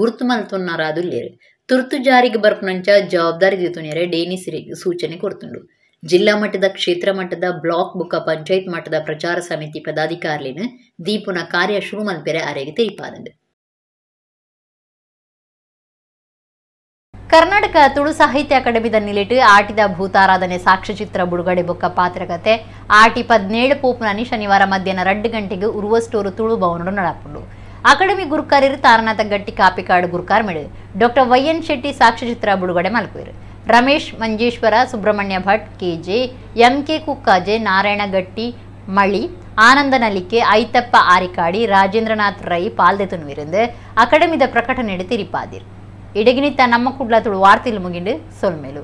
ಗುರುತು ಮಲ್ತೊನ್ನಾರಾದುಲ್ಲೇರು. ತುರ್ತು ಜಾರಿಗೆ ಬರ್ಪನಂಚ ಜವಾಬ್ದಾರಿ ದಿತುನ್ಯರೆ ಡೇನಿಸ್ರಿಗೆ ಸೂಚನೆ ಕೊಡ್ತುಂಡು. ಜಿಲ್ಲಾ ಮಟ್ಟದ ಕ್ಷೇತ್ರ ಮಟ್ಟದ ಬ್ಲಾಕ್ ಬುಕ್ಕ ಪಂಚಾಯತ್ ಮಟ್ಟದ ಪ್ರಚಾರ ಸಮಿತಿ ಪದಾಧಿಕಾರಿಲಿನ ದೀಪುನ ಕಾರ್ಯ ಶುರು ಮಲ್ಪೆರೆ ಅರೆಗೆ ತೆರಿಪಾದಂಡು. ಕರ್ನಾಟಕ ತುಳು ಸಾಹಿತ್ಯ ಅಕಾಡೆಮಿದ ನಿಲಿಟ್ಟು ಆಟಿದ ಭೂತಾರಾಧನೆ ಸಾಕ್ಷ್ಯಚಿತ್ರ ಬಿಡುಗಡೆ ಬೊಕ್ಕ ಪಾತ್ರಕತೆ ಆಟಿ 17 ಪೋಪುನನಿ ಶನಿವಾರ ಮಧ್ಯಾಹ್ನ 2 ಗಂಟೆಗೆ ಉರುವಸ್ಟೋರು ತುಳು ಭವನಡು ನಡಪುಂಡು. ಅಕಾಡೆಮಿ ಗುರುಕಾರ್ಯರು ತಾರನಾಥ ಗಟ್ಟಿ ಕಾಪಿಕಾಡು ಗುರುಕಾರ್ಮಿಡು ಡಾಕ್ಟರ್ YN ಶೆಟ್ಟಿ ಸಾಕ್ಷ್ಯಚಿತ್ರ ಬಿಡುಗಡೆ ಮಲ್ಪುವರು. ರಮೇಶ್ ಮಂಜೇಶ್ವರ, ಸುಬ್ರಹ್ಮಣ್ಯ ಭಟ್, KJ, MK ಕುಕ್ಕಾಜೆ, ನಾರಾಯಣ ಗಟ್ಟಿ ಮಳಿ, ಆನಂದ ನಲಿಕೆ, ಐತಪ್ಪ ಆರಿಕಾಡಿ, ರಾಜೇಂದ್ರನಾಥ್ ರೈ ಪಾಲ್ದೆತುನುವಿருந்து ಅಕಾಡೆಮಿದ ಪ್ರಕಟಣೆ ತಿರಿಪಾದಿರು. ಇಡಗಿನಿತ್ತ ನಮ್ಮ ಕುಡ್ಲ ತುಳು ವಾರ್ತೆಲು ಮುಗಿಂಡು ಸೊಲ್ಮೇಲು.